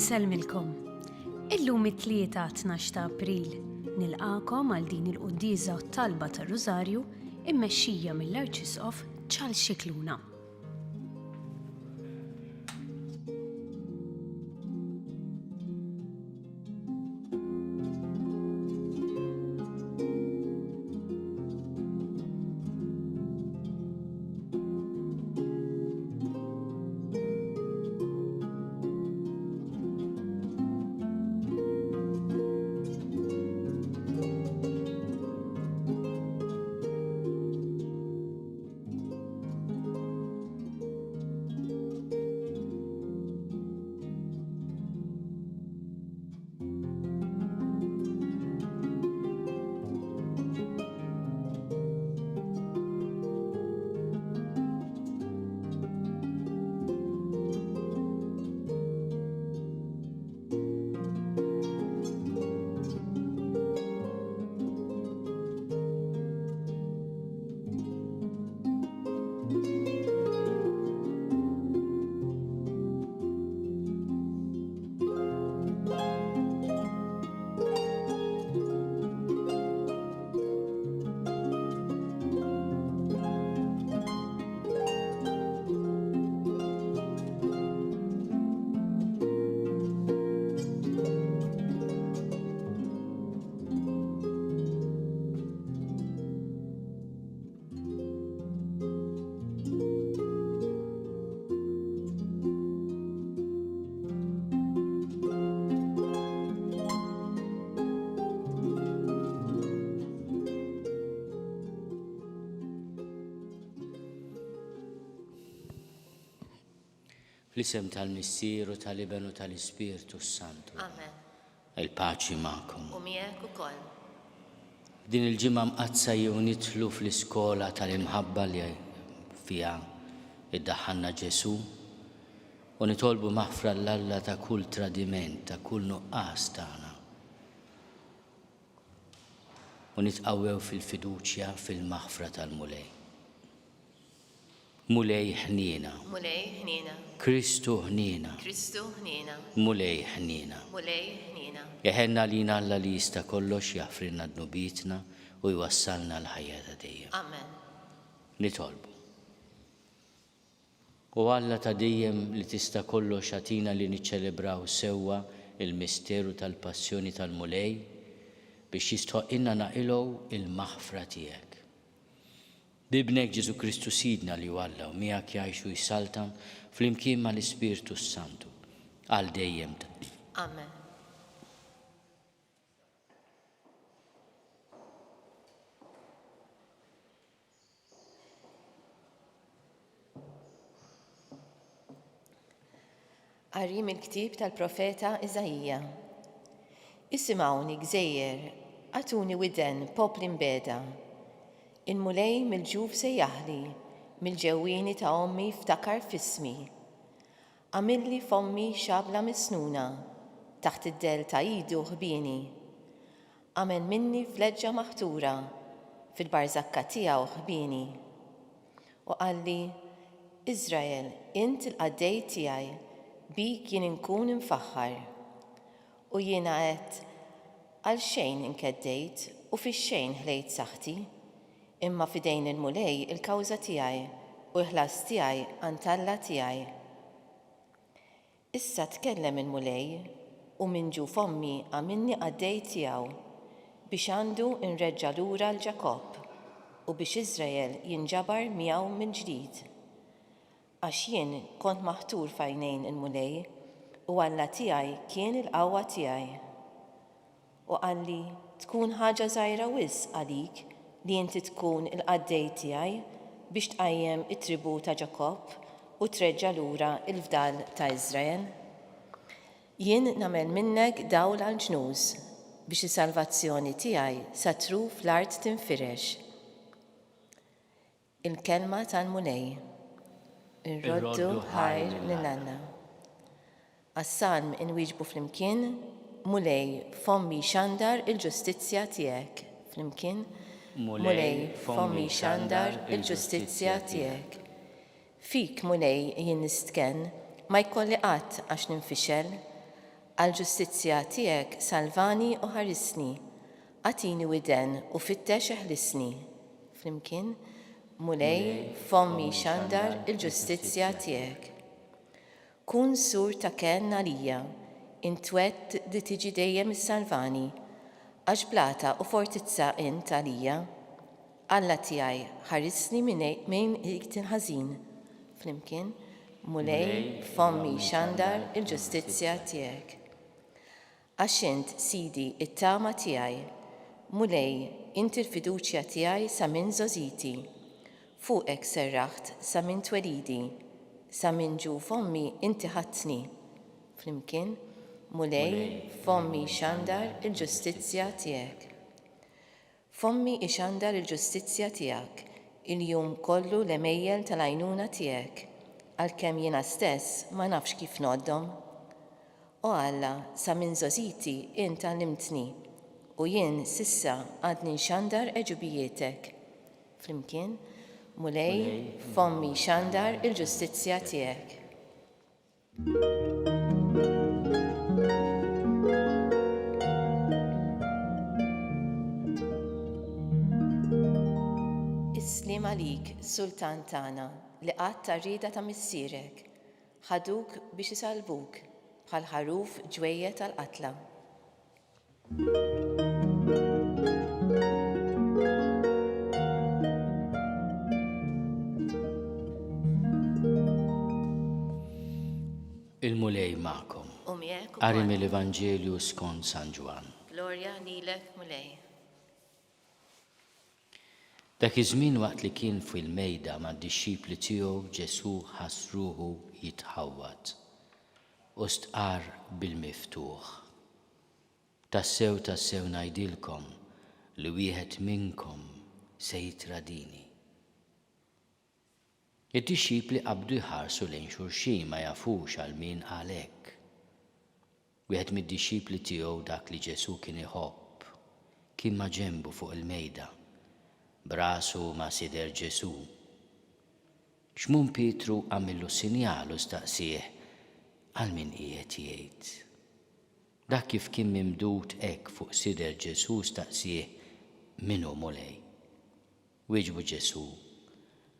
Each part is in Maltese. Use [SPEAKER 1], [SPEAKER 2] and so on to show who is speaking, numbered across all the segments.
[SPEAKER 1] Inselmilkom. Illum it-tlieta 12 ta' April nilqakom għal din il-quddiża u talba tar-Rużarju immexxija mill-Arċisqof Charles Scicluna.
[SPEAKER 2] Fl-isem tal-Missieru tal-Ibenu tal-Ispirtu Santu.
[SPEAKER 3] Amen.
[SPEAKER 2] Il-paċi ma'kom.
[SPEAKER 3] U miegħek ukoll.
[SPEAKER 2] Din il-ġimgħa mqazza jew nidħlu fl-iskola tal-imħabba li fiha iddaħħalna Ġesu u nitolbu maħfra l-Alla ta' kull tradiment, ta' kull nuqqas tagħna. U nitqawwew fil-fiduċja fil-maħfra tal-Mulej. Mulej ħniena.
[SPEAKER 3] Mulej ħniena.
[SPEAKER 2] Kristu ħniena.
[SPEAKER 3] Kristu ħniena.
[SPEAKER 2] Mulej ħniena.
[SPEAKER 3] Mulej ħniena.
[SPEAKER 2] Jeħenna lina Alla li jista' kollox jaffrilna dnubitna u jwassalna l-ħajja ta' dejjem.
[SPEAKER 3] Amen.
[SPEAKER 2] Nitolbu. U Alla ta' dejjem li tista' kollox għatina li niċċelebraw sewwa il-misteru tal-passjoni tal-Mulej biex jistħoqilna naqilgħu il-maħfra tiegħek. Bibnek Ġesu Kristu Sidna li Alla u miegħek jgħixu jsaltan flimkien mal-Ispirtu Santu għal dejjem.
[SPEAKER 3] Amen. Qarrim il-ktib tal-profeta Iżajija. Isimgħuni gżejjer, għatuni widen popli mbeda. Il-mulej mill-ġuf sejjaħli, mill-ġewwieni ta' ommi ftakar fismi. Għamilli fommi xabla misnuna, taħt id-del ta' idu ħbieni. Għamen minni fleġġa maħtura, fil-barzakka tiegħu ħbieni. U qalli, Iżrael, int il-qaddej tiegħi, bik jien inkun infaħħar. U jiena qed għal xejn inkeddejt u fix-xejn ħlejt saħħti, imma fidejn il-mulej il-kawża tiegħi u l-ħlas tiegħi għand-Alla tiegħi. Issa tkellem il-mulej u minn ġuf ommi għamilni qaddej tiegħu biex għandu nreġġa' lura l-Ġakobb u biex Iżrael jinġabar miegħu minn ġdid. Għax jien kont maħtur f'għajnejn il-mulej u Alla tiegħi kien il-qawwa tiegħi. U qalli tkun ħaġa żgħira wisq għalik li inti tkun il-qaddej tiegħi biex tqajjem it-tribù ta' Ġakobb u treġġa' lura l-fdal ta' Iżrael. Jien nagħmel minnek dawl għall-ġnuż biex is-salvazzjoni tiegħi sa truf l-art tinfirex. Il-kelma tal-mulej. Irroddu ħajr lil-Alla. Għas-salm inwieġbu flimkien, mulej fommi xandar il-ġustizzja tiegħek. Flimkien, mulej fommi xandar il-ġustizzja tiegħek. Fik mulej jien nistken ma jkolli qatt għax ninfixel, Għal-ġustizzja tiegħek salvani u ħarisni, għatini widen u fittex eħlisni. Flimkien, mulej fommi xandar il-ġustizzja tiegħek. Kun sur ta' ken għalija, intwett di tiġi dejjem is-salvani, għax blata u fortizza int għalija. Alla tiegħi ħarisni minn iktin ħażin. Flimkien, mulej fommi xandar il-ġustizzja tiegħek. Għax int sidi it-tama tiegħi, mulej inti l-fiduċja tiegħi sa minn żożiti. Fuqek serraħt sa minn twelidi, sa minn ġu fommi inti ħattni. Flimkien, mulej fommi xandar il-ġustizzja tiegħek. Fommi ixandar il-ġustizzja tiegħek, il-jum kollu l-emejjel tal-għajnuna tiegħek, għalkemm jiena stess ma nafx kif noddhom. O Alla, sa minn żożiti int għallimtni, u jien sissa għadni nxandar eġubijietek. Flimkien, mulej fommi xandar il-ġustizzja tiegħek. Islim għalik, Sultan tagħna, li qatt tarrida ta' missierek, ħaduk biex isalbuk bħal ħaruf ġwejjed tal-qatla.
[SPEAKER 2] Il-mulej ma'kom.
[SPEAKER 3] U miegħek
[SPEAKER 2] Qari
[SPEAKER 3] ukoll.
[SPEAKER 2] mill-Evanġelju skont San Ġwan.
[SPEAKER 3] Glorja lilek mulej.
[SPEAKER 2] Dak iż-żmien waqt li kien fil-mejda mad-dixxipli tiegħu Ġesu ħass ruħu jitħawwad u stqar bil-miftuħ. Tassew ngħidilkom li wieħed minnkom se jitradini. Id-dixxipli qabdu jħarsu lejn xulxin ma jafux għal min qal hekk. Wieħed mid-dixxipli tiegħu dak li Ġesu kien iħobb kien ma' ġenbu fuq il-mejda, brasu ma' sider Ġesu. Xmun Pietru għamillu sinjal u staqsih għal min qiegħed jgħid. Dak kif kien mimdut hekk fuq sider Ġesu staqsih minnu mulej. Wieġbu Ġesu,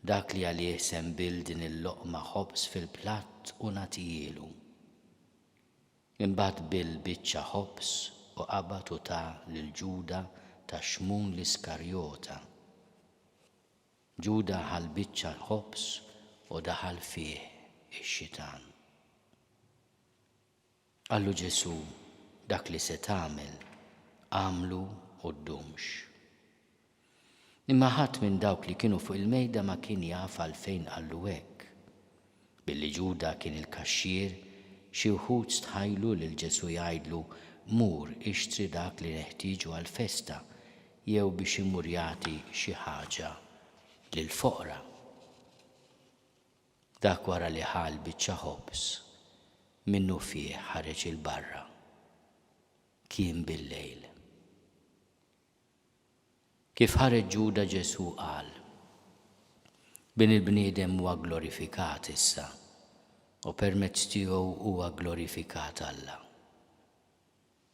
[SPEAKER 2] dak li għalih sembil din il-loqma ħobs fil-platt u nagħtijielu. Imbagħad bil-biċċa ħobs u qabad u ta' lil Ġuda ta' Xmun l-Iskarjota. Ġuda ħal biċċa ħobs u daħal fih ix-xitan. Qallu Ġesu, dak li se tagħmel għamlu qudiemx. Imma ħadd minn dawk li kienu fuq il-mejda ma kien jaf għalfejn qallu hekk. Billi Ġuda kien il-kaxxier, xi wħud stħajlu lil Ġesu jgħidlu mur ixtri dak li neħtieġu għall-festa jew biex imur jagħti xi ħaġa lill-foqra. Dak wara li ħal biċċa ħobs minnu fih ħareġ il-barra. Kien bil-lejl. Kif ħareġ Ġuda Ġesu qal, bin il-bniedem huwa glorifikat issa u permezz tiegħu huwa glorifikat Alla.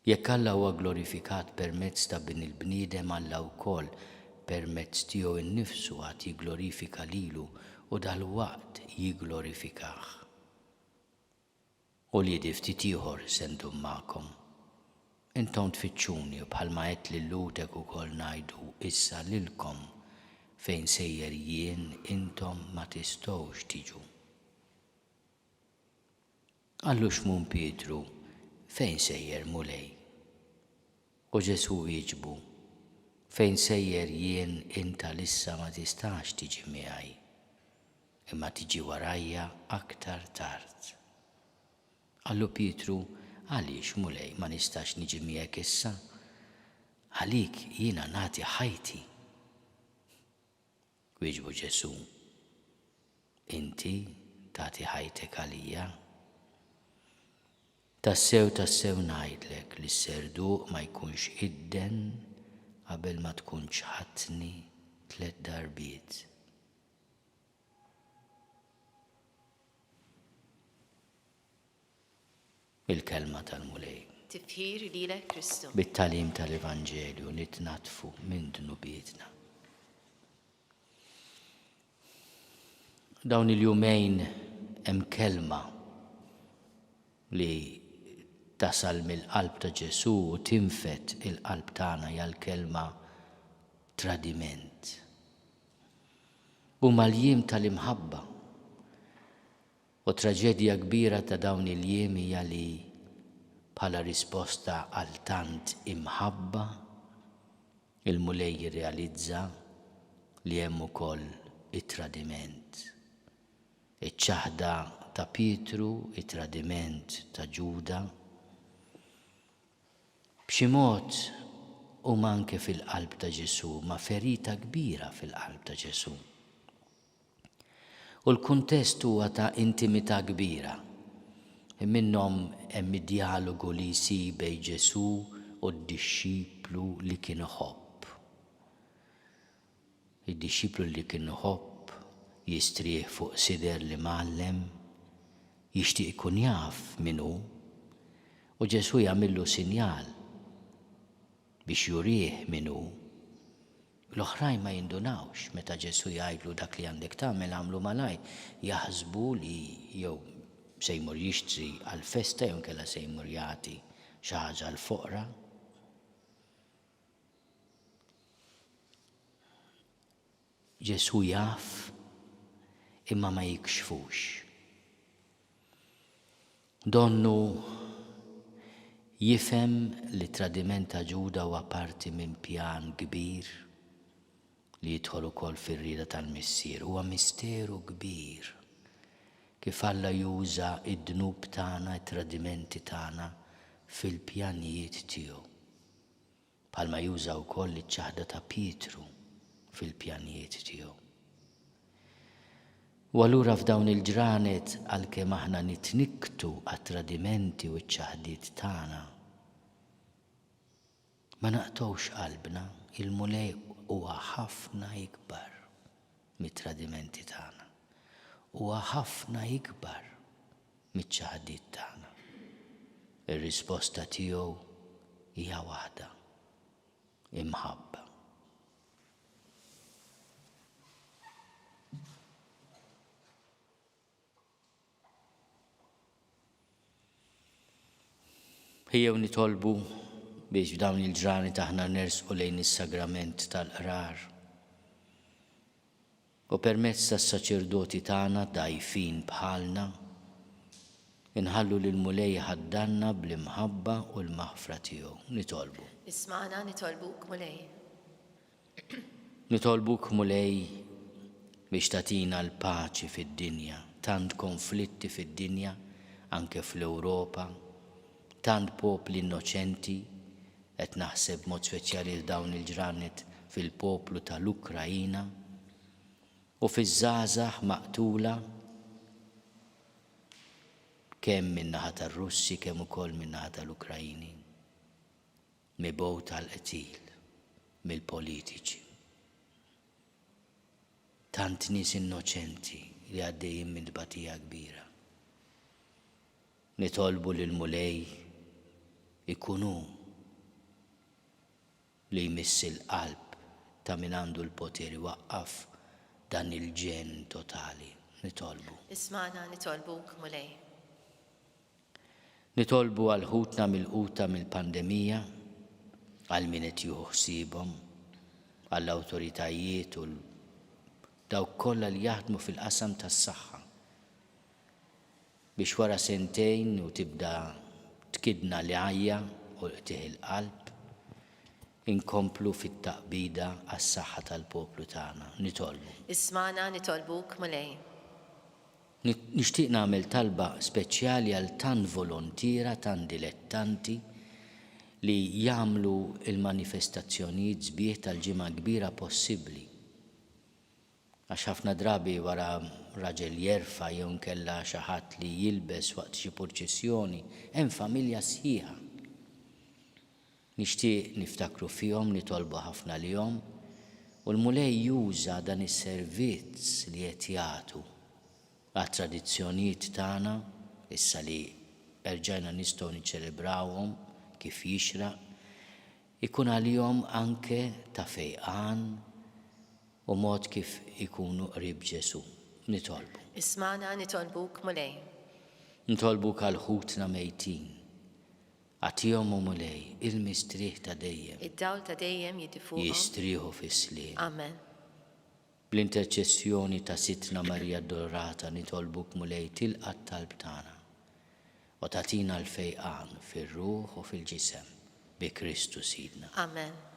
[SPEAKER 2] Jekk Alla huwa glorifikat permezz ta' bin il-bniedem, Alla wkoll permezz tiegħu innifsu għad jigglorifika lilu u dalwaqt jigglorifikah. U li ftit ieħor sendum magħkom. Intom tfittxuni bħalma qed lil Lutek ukoll ngħidu issa lilkom fejn sejjer jien intom ma tistgħux tiġu. Qallu Xmun Pietru, fejn sejjer mulej? U Ġesu wieġbu, fejn sejjer jien inta lissa ma tistax tiġi miegħi, imma tiġi warajja aktar tard. Qallu Pietru, għaliex mulej ma nistax niġi miegħek issa? Għalik jiena nagħti ħajti. Wieġbu Ġesu, inti tagħti ħajtek għalija? Tassew ngħidlek li s-serduq ma jkunx idden qabel ma tkun ċħatni 3 darbiet. il-kelma tal-mulej.
[SPEAKER 3] Tifħir lilek Kristu.
[SPEAKER 2] Bit-talim tal-Evanġelju nitnatfu minn dnubietna. Dawn il-jumejn hemm kelma li tasal mill-qalb ta' Ġesu u tinfet il-qalb tagħna hija l-kelma tradiment. U mal-jiem tal-imħabba. U traġedja kbira ta' dawn il-jiem hija li bħala risposta għal tant imħabba il-mulej jirrealizza li hemm ukoll it-tradiment. Iċ-ċaħda ta' Pietru, it-tradiment ta' Ġuda. B'xi mod huma anke fil-qalb ta' Ġesu, ma' ferita kbira fil-qalb ta' Ġesu. U l-kuntest huwa ta' intimità kbira. Minnhom hemm id-dialogu li jsir bejn Ġesu u d-dixxiplu li kien iħobb. Id-dixxiplu li kien iħobb jistrieħ fuq sider li mgħallem, jixtieq ikun jaf min hu, u Ġesu jagħmillu sinjal biex jurih min hu. L-oħrajn ma jindunawx meta Ġesu jgħidlu dak li għandek tagħmel għamlu malaj, jaħsbu li jew se jmur jixtri għall-festa jew inkella se jmur jagħti xi ħaġa l-foqra. Ġesu jaf imma ma jikxfux. Donnu jifhem li tradiment ta' Ġuda huwa parti minn pjan kbir li jidħol ukoll fir-rieda tal-missier. Huwa misteru kbir kif Alla juża id-dnub tagħna, it-tradimenti tagħna fil-pjanijiet tiegħu. Bħalma juża wkoll iċ-ċaħda ta' Pietru fil-pjanijiet tiegħu. U allura f'dawn il-ġranet għalkemm aħna nitniktu għat-tradimenti u ċ-ċaħdiet tagħna, ma naqtgħux qalbna, il-mulej huwa ħafna ikbar mit-tradimenti tagħna. Huwa ħafna ikbar miċ-ċaħdiet tagħna. Ir-risposta tiegħu hija waħda, imħabba. Ejjew nitolbu biex f'dawn il-ġrani taħna nersqu lejn is-sagrament tal-qrar. U permezz tas-saċerdoti tagħna dgħajfin bħalna inħallu lil mulej ħaddanna bl-imħabba u l-maħfra tiegħu. Nitolbu.
[SPEAKER 3] Isma'na nitolbuk mulej.
[SPEAKER 2] Nitolbuk mulej biex tagħtina l-paċi fid-dinja, tant konflitti fid-dinja anke fl-Ewropa, tant popli innoċenti, qed naħseb mod speċjali dawn il-ġranet fil-poplu tal-Ukrajina u fiż-żgħażagħ maqtula kemm min-naħa tar-Russi kemm ukoll min-naħa tal-Ukrajini. Mibgħu tal-qtil mill-politiċi. Tant nies innoċenti li għaddejjin minn tbatija kbira. Nitolbu lil mulej ikunu li jmiss il-qalb ta' min għandu l-poteri waqqaf dan il-ġen totali. Nitolbu.
[SPEAKER 3] Isma'na nitolbuk mulej.
[SPEAKER 2] Nitolbu għal ħutna mill-quta mill-pandemija, għal min qed jieħu ħsiebhom, għall-awtoritajiet u dawk kollha li jaħdmu fil-qasam tas-saħħa. Biex wara sentejn u tibda tkidna li għajja u qtieħ il-qalb, inkomplu fit-taqbida għas-saħħa tal-poplu tagħna. Nitolbu.
[SPEAKER 3] Isma'na nitolbuk mulej.
[SPEAKER 2] Nixtieq nagħmel talba speċjali għal tant volontira, tant dilettanti li jagħmlu il-manifestazzjonijiet sbieħ tal-ġimgħa kbira possibbli. Għax ħafna drabi wara raġel jerfa' jew nkella xi ħadd li jilbes waqt xi purċissjoni, hemm familja sħiħa. Nixtieq niftakru fihom, nitolbu ħafna lihom u l-mulej juża dan is-servizz li qed jagħtu għat-tradizzjonijiet tagħna issa li erġajna nistgħu niċċelebrawhom kif jixraq, ikun għalihom anke ta' fejqan u mod kif ikunu qrib Ġesu. Nitolbu.
[SPEAKER 3] Ismana nitolbuk mulej.
[SPEAKER 2] Nitolbuk għal ħutna mejtin. Għatihom u mulej il-mistrieħ ta' dejjem.
[SPEAKER 3] Id-dawl ta' dejjem jiddifuqhom.
[SPEAKER 2] Jistrieħu fis-sliem.
[SPEAKER 3] Amen.
[SPEAKER 2] Bl-interċessjoni ta' Sitna Marija Addolorata nitolbuk mulej tilqa' t-talb tagħna u tagħtina l-fejqan fir-ruħ u fil-ġisem bi Kristu Sidna.
[SPEAKER 3] Amen.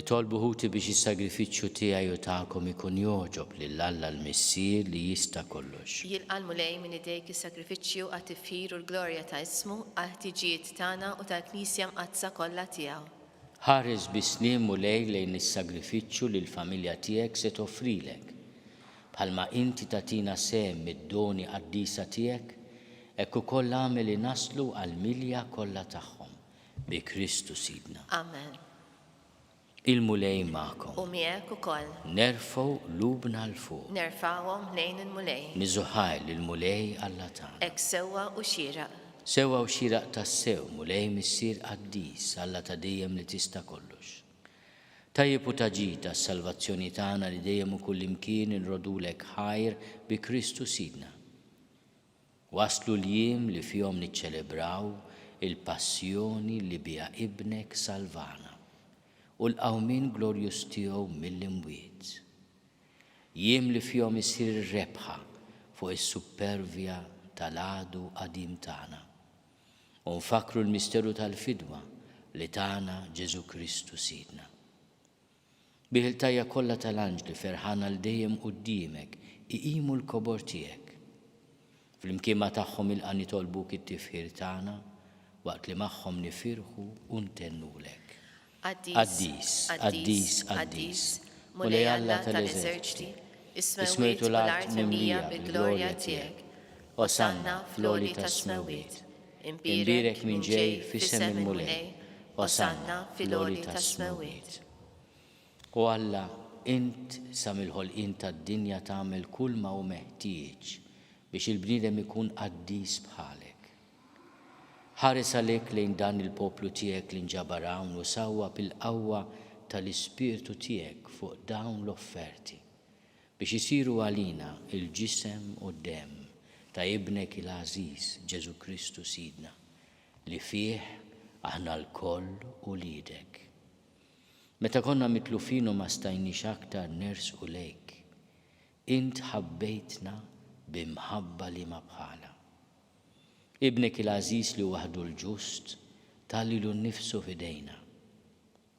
[SPEAKER 2] Nitolbu ħuti biex is-sagrifiċċju tiegħi u tagħkom ikun joġob lill-Alla l-Missier li jista' kollox.
[SPEAKER 3] Jilqa' mulej minn idejk is-sagrifiċċju għat-tifħir u l-glorja ta' ismu għal-ħtiġijiet tagħna u tal-Knisja mqazza kollha tiegħu.
[SPEAKER 2] Ħares bisniem mulej lejn is-sagrifiċċju li l-familja tiegħek se toffrilek. Bħalma inti tagħtina sehem mid-doni qaddisa tiegħek, hekk ukoll għamel li naslu għall-milja kollha tagħhom bi Kristu Sidna.
[SPEAKER 3] Amen.
[SPEAKER 2] Il-mulej magħkom.
[SPEAKER 3] U miegħek ukoll.
[SPEAKER 2] Nerfgħu lubna l fuq.
[SPEAKER 3] Nerfawhom lejn il-mulej.
[SPEAKER 2] Niżuħaj lill-mulej Alla tagħna.
[SPEAKER 3] Hekk sewwa u xieraq.
[SPEAKER 2] Sewwa u xieraq tas-sew mulej missier qaddis Alla ta' dejjem li tista' kollox. Tajjeb u taġid tas-salvazzjoni tagħna li dejjem u kullimkien inrodulek ħajr bi Kristu Sidna. Waslu l-jiem li fihom niċċelebraw il-passjoni li biha ibnek salvana u l-qawmin glorjus tiegħu mill-imwiet. Jiem li fihom isir rebħa fuq is-supervja tal-għadu qadim tagħna. U nfakru l-misteru tal-fidwa li tagħna Ġesu Kristu Sidna. Bih il-tajja kollha tal-anġli ferħana l dejjem quddiemek iqimu l-kobor tiegħek. Fl-imkien ma' tagħhom ilqa' nitolbuk it-tifħir tagħna waqt li magħhom nifirħu u ntennulek. Qaddis, qaddis, qaddis, mulej Alla tal-eżerċiti, ismewtu l-art mimlija bil-glorja tiegħek, osanna fl-għoli tas-smewiet, imbirek minn ġej fis-sem il-mulej, osanna fil-għoli tas-smewiet. U Alla, int sa mill-ħolqien tad-dinja tagħmel kull ma hu meħtieġ biex il-bniedem ikun qaddis bħalek. Ħares għalhekk lejn dan il-poplu tiegħek li nġabar hawn u sawwa bil-qawwa tal-Ispirtu tiegħek fuq dawn l-offerti biex isiru għalina il-ġisem u d-demm ta' ibnek il-għażiż Ġesu Kristu Sidna li fih aħna l-koll u lidek. Meta konna mitlufin u ma stajniex aktar nersqu lejk, int ħabbejtna b'imħabba li ma bħala. Ibnek il-għażiż li waħdu l-ġust tallilu nnifsu f'idejna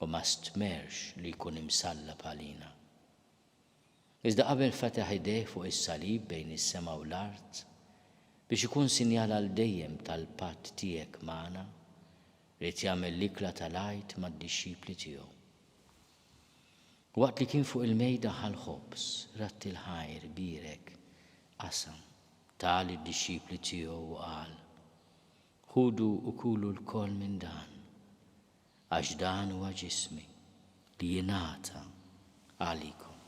[SPEAKER 2] u ma stmerx li jkun imsallab għalina. Iżda qabel fetaħ idejh fuq is-salib bejn is-sema u l-art biex ikun sinjal għal dejjem tal-patt tiegħek magħna rid jagħmel l-ikla tal-għajt mad-dixxipli tiegħu. Waqt li kien fuq il-mejda ħal-ħobs ratt il-ħajr birek qasam tal id-dixxipli tiegħu u qal: ħudu u kulu l-koll minn dan, għax dan huwa ġismi li jingħata għalikom.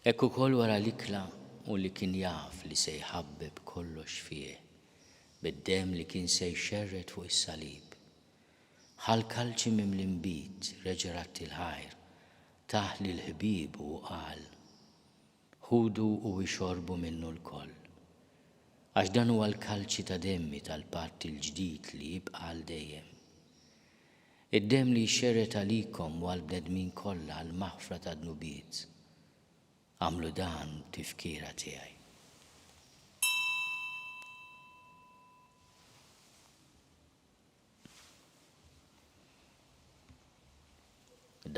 [SPEAKER 2] Ekku kol wara l-ikla u li kien jaf li se jħabbeb kollox fih, bid-dem li kien se jxerret fuq is-salib. Ħal kalċi mim-l-imbit reġerat il-ħajr, taħli l-ħbib u qal, ħudu u ixorbu minnu l-koll. Għax dan huwa l-kalċi ta' demmi tal-patt il-ġdid li jibqa' għal dejjem. Id-dem li jxerret għalikom u għal-bnedmin kollha għal-maħfra ta' dnubiet. Għamlu dan tifkira tiegħi.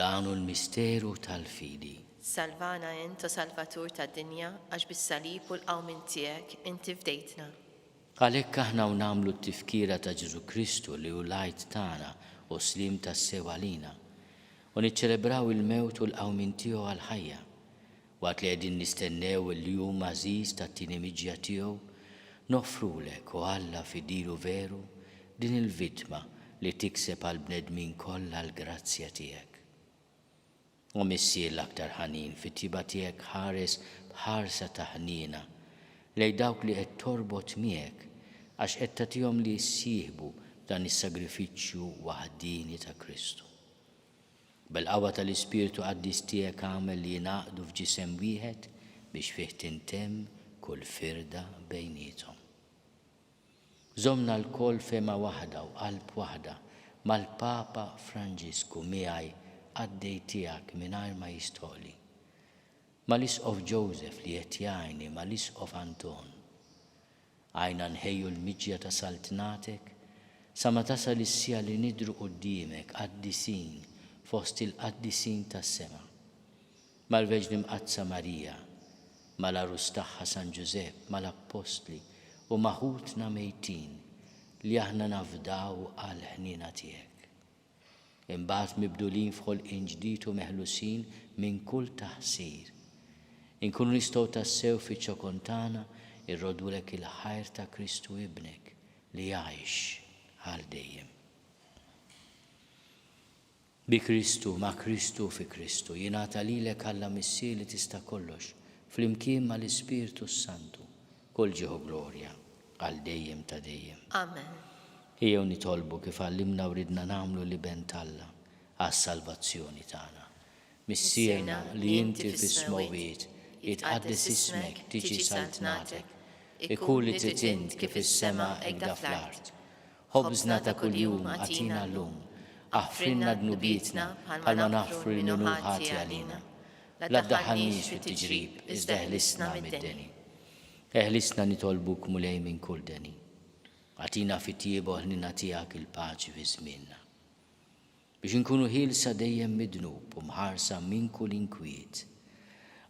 [SPEAKER 2] Dan hu l-misteru tal-fidi.
[SPEAKER 3] Salvana int, Salvatur tad-dinja, għax bis-salib u l-qawmin tiegħek inti fdejtna.
[SPEAKER 2] Għalhekk aħna u nagħmlu t-tifkira ta' Ġesu Kristu li hu l-għajt tagħna u slim tas-sew għalina u niċċelebraw il-mewt u l-qawmin tiegħu għall-ħajja. Waqt li qegħdin nistennew il-jum għażiż tat-tieni miġja tiegħu, nofrulek u Alla fidilu veru din il-vittma li tikseb għal bnedmin kollha l-grazzja tiegħek. U missier l-aktar ħanin fit-tiba tiegħek ħares bħarsa ta' ħniena lejn dawk li qed torbot miegħek għax qed tagħtihom li jissieħbu dan is-sagrifiċċju waħdini ta' Kristu. Bil-qawwa tal-Ispiritu Qaddis tiegħek għamel li jingħaqdu f'ġisem wieħed biex fih tintemm kull firda bejniethom. Żommna l-koll fema waħda u qalb waħda mal-Papa Franġisku miegħi għaddej tiegħek mingħajr ma jistħoli. Mal-Isqof Joseph li qed jgħinni mal-Isqof Anton. Għajna nħejju l-miġja ta' saltnatek sa ma tasal is-sija li nidru quddiemek qaddisin fost il-qaddisin tas-sema. Mal-Verġni Mqazza Marija, mal-Arus tagħha San Ġusepp, mal-Apostli u maħutna mejtin li aħna nafdaw għal ħnina tiegħek. Imbagħad mibdulin f'ħolqien ġdid u meħlusin minn kull taħsir. Inkunu nistgħu tassew fiċ-ċokon tagħna irrodulek il-ħajr ta' Kristu ibnek li jgħix għal dejjem. Bi Kristu, ma' Kristu fi Kristu, jingħata lilek Alla missier li tista' kollox, flimkien mal-Ispiritu Santu, kull ġieħu glorja għal dejjem ta' dejjem.
[SPEAKER 3] Amen.
[SPEAKER 2] Ejjew nitolbu kif għallimna u ridna nagħmlu li bent Alla għas-salvazzjoni tagħna. Missierna li inti fis-smawiet, jitqaddes ismek, tiġi saltnatek, ikun li titint kif is-sema hekk fl-art. Ħobżna ta' kuljum għatina llum, aħfrinna dnubietna bħalma naħfru l-nuħati għalina. La ddaħħalniex fit-tiġrib, iżda eħlisna mid-deni. Eħlisna nitolbuk mulej minn kull deni. Għatina fit-tiebu ħnina tiegħek il-paċi fi żmienna. Biex inkunu ħielsa dejjem midnub u mħarsa minn kull inkwiet.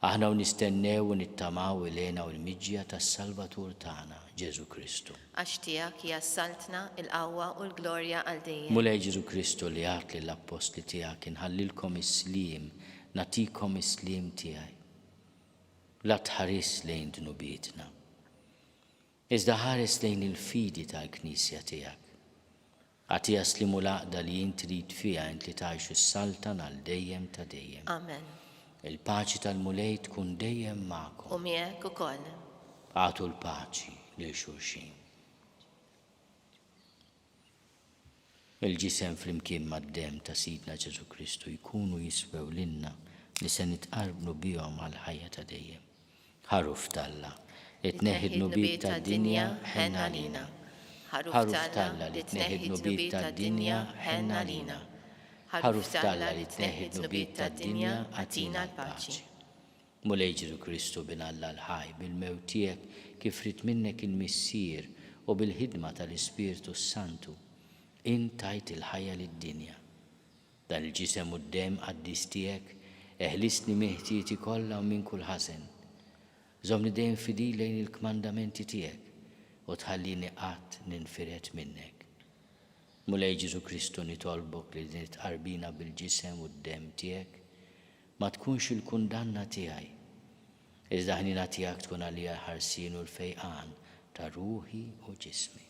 [SPEAKER 2] Aħna u nistennew u nittamaw ilena u l-miġja tas-Salvatur tagħna, Ġesu Kristu.
[SPEAKER 3] Għax tiegħek hija s-saltna, il-qawwa u l-glorja għal dejjem.
[SPEAKER 2] Mulej Ġesu Kristu li għat lill-Apostli tiegħek inħallilkom is-sliem, natikom is-sliem tiegħi. La tħares lejn dnubietna. Iżda ħares lejn il-fidi tal-Knisja tiegħek. Għatija slimu laqda li jien trid fiha int li tgħixu s-saltan għal dejjem ta' dejjem.
[SPEAKER 3] Amen.
[SPEAKER 2] Il-paċi tal-mulej tkun dejjem magħkom.
[SPEAKER 3] U miegħek ukoll.
[SPEAKER 2] Għatu l-paċi lil xulxin. Il-ġisem flimkien mad-dem ta' Sidna Ġesu Kristu jkunu jiswew lilna li se nitqarbnu bihom għal ħajja ta' dejjem. Ħaruf Alla, li tneħħi d-nubiet tad-dinja ħenna lina. Ħaruf Alla li tneħħi d-nubiet tad-dinja ħenna lina. Ħaruf Alla li tneħħi d-nubiet tad-dinja għatina l-paċi. Mulej Ġesu Kristu bin Alla l-ħaj bil-mewt tiegħek kif rid minnek il-missier u bil-ħidma tal-Ispiritu Santu intajt il-ħajja lid-dinja. Dan il-ġisem u d-dem qaddis tiegħek eħlisni meħtieti kollha u minn kull ħażen. Żomni dejjem fidil lejn il-kmandamenti tiegħek u tħallini qatt ninfiret minnek. Mulej Ġesu Kristu nitolbok li nitqarbina bil-ġisem u d-dem tiegħek ma tkunx il-kundanna tiegħi. Iżda ħnina tiegħek tkun għalija ħarsien u l-fejqan ta' ruħi u ġismi.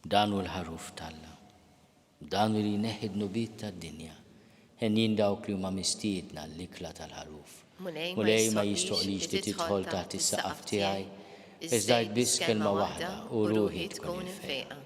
[SPEAKER 2] Dan hu l-ħaruf Alla. Dan li jneħħi d-nubiet tad-dinja ħenjin dawk li huma mistiedna l-ikla tal-ħaruf. Mulej ma jistoqlix li tidħol taħt is-saqaf tiegħi, iżda biss kelma waħda u ruħi tkun infejqa.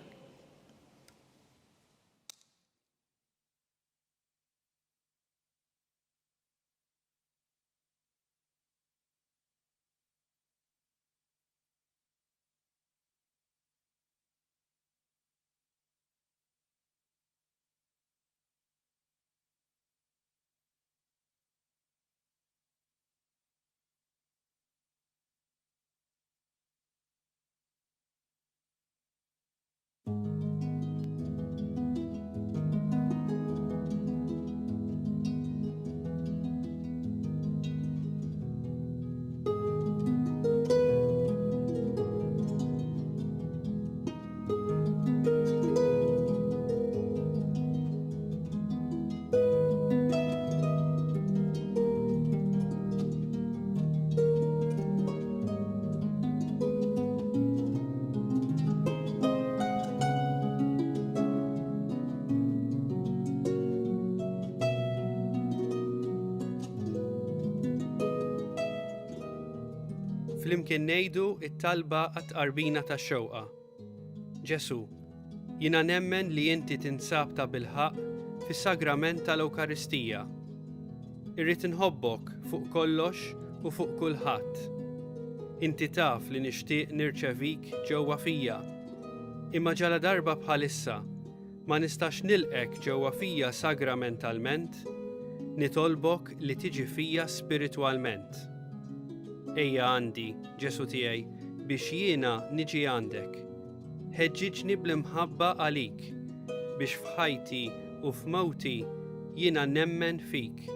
[SPEAKER 4] Flimkien ngħidu it-talba għat-qarbina tax-xewqa. Ġesu, jiena nemmen li inti tinsab ta' bilħaq fis-sagrament tal-Ewkaristija. Irrid inħobbok fuq kollox u fuq kulħadd. Inti taf li nixtieq nirċevik ġewwa fija. Imma ġala darba bħalissa ma nistax nilqek ġewwa fija sagramentalment, nitolbok li tiġi fija spiritwalment. Ejja għandi, Ġesu tiegħi, biex jiena niġi għandek. Ħeġġiġni bl-imħabba għalik, biex f'ħajti u f'mewti jiena nemmen fik,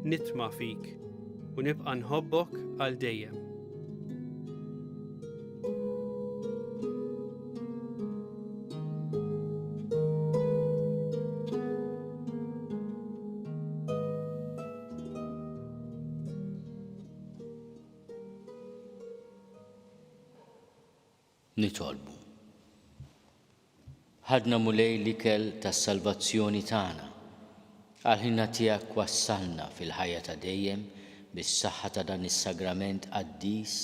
[SPEAKER 4] nitma' fik u nibqa' nħobbok għal dejjem.
[SPEAKER 2] Nitolbu. Ħadna mulej l-ikel tas-salvazzjoni tagħna. Għal-ħinna tiegħek wassalna fil-ħajja ta' dejjem bis-saħħa ta' dan is-sagrament qaddis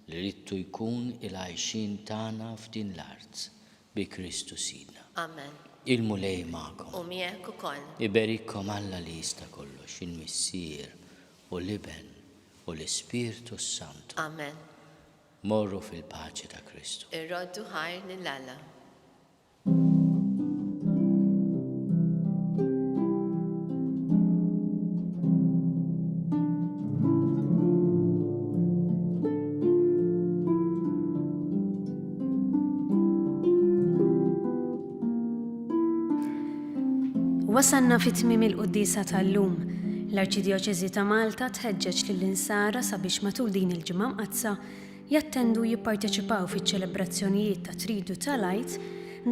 [SPEAKER 2] li ridtu jkun il-għajxin tagħna f'din l-art bi Kristu Sidna.
[SPEAKER 3] Amen.
[SPEAKER 2] Il-mulej magħkom.
[SPEAKER 3] U miegħek ukoll.
[SPEAKER 2] Iberikkom Alla li jista' kollox, il-Missier u l-Iben u l-Ispirtu Santu.
[SPEAKER 3] Amen.
[SPEAKER 2] Morru fil-paċi ta' Kristu.
[SPEAKER 3] Irroddu ħajr lill-Alla.
[SPEAKER 1] Wasanna fit-tmiem il-Quddisa tal-lum. L-Arċidjoċeżi ta' Malta tħeġġeġ lill-insara sabiex matul din il-ġimgħa mqazza jattendu jipparteċipaw fiċ-ċelebrazzjonijiet ta' Tridu tal-Għid,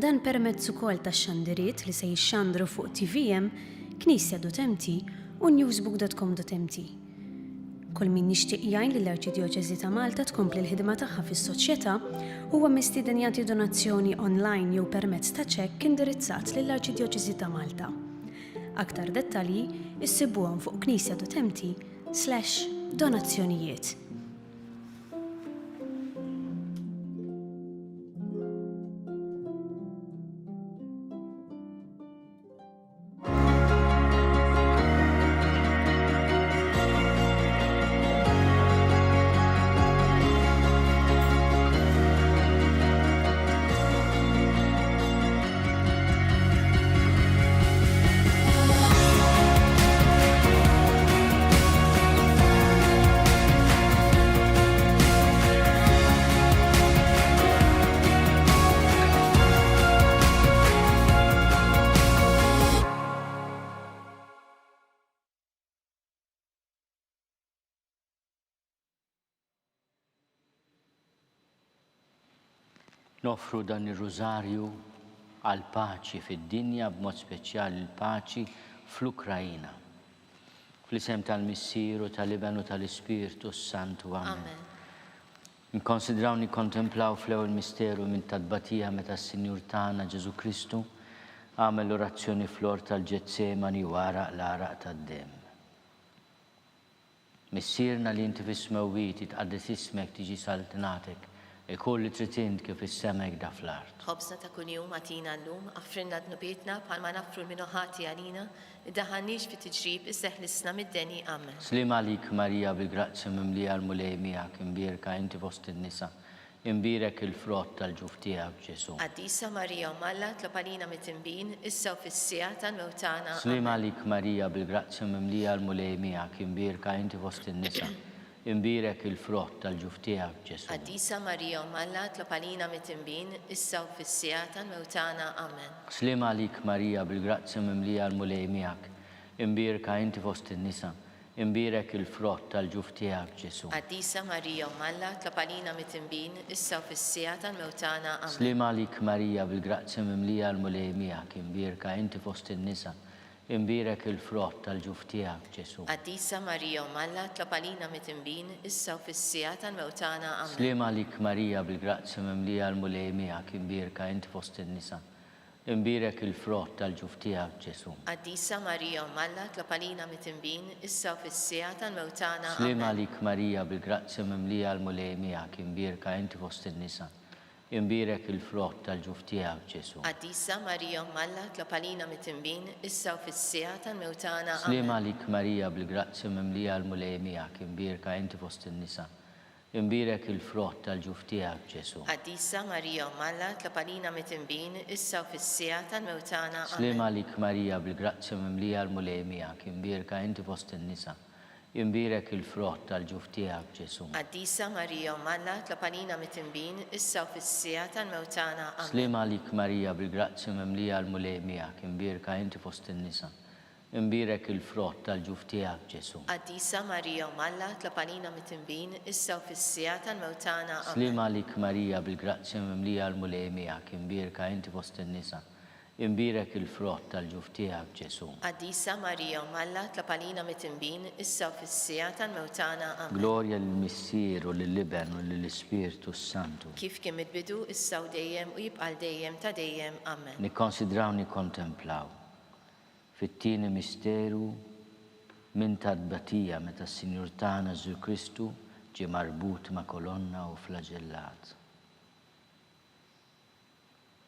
[SPEAKER 1] dan permezz ukoll tax-xandiriet li se jixxandru fuq TVM, knisja.mt u newsbook.com.mt. Kull min jixtieq jgħin lill-Arċidjoċeżi ta' Malta tkompli l-ħidma tagħha fis-soċjetà huwa mistieden jagħti donazzjoni online jew permezz ta' ċekk indirizzat lill-Arċidjoċeżi ta' Malta. Aktar dettalji issibuhom fuq knisja.mt/donazzjonijiet.
[SPEAKER 2] Nofru dan ir-rużarju għal paċi fid-dinja b'mod speċjali l-paċi fl-Ukrajina. Fl-isem tal-Missieru, tal-Iben u tal-Ispirtu Santu. Amen. Nikkonsidraw nikkontemplaw fl-ewwel misteru minn tadbatija meta s-Sinjur tagħna Ġesu Kristu Għamel l-orazzjoni flor tal-Ġetsemani wara l-araq tad-dem. Missierna li inti fis-smewwiet jitqaddes ismek tiġi saltnatek, ikoll li trid int kif is-semek da fl-art.
[SPEAKER 3] Ħobsna ta' kuljum għatina llum, għaffrinna dnubietna bħalma naffru l-minuħati għalina, iddaħħalniex fi tiġrib isseħlisna mid-deni amen.
[SPEAKER 2] Slim għalik Marija bil-grazzja mimlija l-mulej miegħek imbierka inti fost in-nisa, imbirek il-frott tal-ġuf tiegħek Ġesu.
[SPEAKER 3] Għaddisa Marija u Malla tlopalina mit-timbin, issa u fis-sija tal-mewtana.
[SPEAKER 2] Slim għalik Marija bil-grazzja mimlija l-mulej miegħek imbirka inti fost in-nisa, imbirek il-frott tal-ġuf tiegħek Ġesu.
[SPEAKER 3] Għaddisa Marija u Malla tlopalina mit-timbin, issa u fis-sija tal-mewtana. Amen.
[SPEAKER 2] Slim għalik Marija bil-grazzja mimlija l-mulej miegħek, imbirka inti fost in-nisa, imbirek il-frott tal-ġuf tiegħek Ġesu.
[SPEAKER 3] Għaddisa Marija u Malla tlopalina mit-timbin, issa u fis-sija tal-mewtana. Amen.
[SPEAKER 2] Slim għalik Marija bil-grazzja mimlija l-mulej miegħek, imbirka inti fost in-nisa, imbirek il-frott tal-ġuf tiegħek Ġesu.
[SPEAKER 3] Għaddisa Marija u Malla tlopalina mit-timbin, issa u fis-sija tal-mewtana. Amen.
[SPEAKER 2] Slim għalik Marija bil-grazzja mimlija l-mulej miegħek, imbirka inti fost in-nisa, imbirek il-frott tal-ġuf tiegħek Ġesu.
[SPEAKER 3] Għaddisa Marija u Malla tlopalina mit-timbin, issa u fis-sija tal-mewtana.
[SPEAKER 2] Slim
[SPEAKER 3] Amen.
[SPEAKER 2] għalik Marija bil-grazzja mimlija l-mulej miegħek, imbirka inti fost in-nisa, imbirek il-frott tal-ġuf tiegħek Ġesu.
[SPEAKER 3] Għaddisa Marija u Malla tlopalina mit-timbin, issa u fis-sija tal-mewtana.
[SPEAKER 2] Slim
[SPEAKER 3] Amen.
[SPEAKER 2] għalik Marija bil-grazzja mimlija l-mulej miegħek, imbirka inti fost in-nisa, imbirek il-frott tal-ġuf tiegħek Ġesu.
[SPEAKER 3] Għaddisa Marija u Malla tlopalina mit-timbin, issa u fis-sija tal-mewtana.
[SPEAKER 2] Slim
[SPEAKER 3] Amen.
[SPEAKER 2] għalik Marija bil-grazzja mimlija l-mulej miegħek, imbirka inti fost in-nisa, imbirek il-frott tal-ġuf tiegħek Ġesu.
[SPEAKER 3] Għaddisa Marija u Malla tlopalina mit-timbin, issa u fis-sija tal-mewtana. Amen.
[SPEAKER 2] Slim għalik Marija bil-grazzja mimlija l-mulej miegħek, imbirka inti fost in-nisa, imbirek il-frott tal-ġuf tiegħek Ġesu.
[SPEAKER 3] Għaddisa Marija u Malla tlopalina mit-timbin, issa u fis-sija tal-mewtana. Amen.
[SPEAKER 2] Slim għalik Marija bil-grazzja mimlija l-mulej miegħek, imbirka inti fost in-nisa, imbirek il-frott tal-ġuf tiegħek Ġesu.
[SPEAKER 3] Għaddisa Marija u Malla tlopalina mit-timbin, issa u fis-sija tal-mewtana. Amen.
[SPEAKER 2] Glorja lill-Missier u lill-Liben u lill-Ispiritu Santu.
[SPEAKER 3] Kif kien mid-bidu, issa u dejjem u jibqal dejjem ta' dejjem. Amen.
[SPEAKER 2] Nikkonsidraw nikkontemplaw. Fit-tieni misteru minn tad-batija meta s-Sinjur tagħna Ġesu Kristu ġie marbut ma' kolonna u flagellat.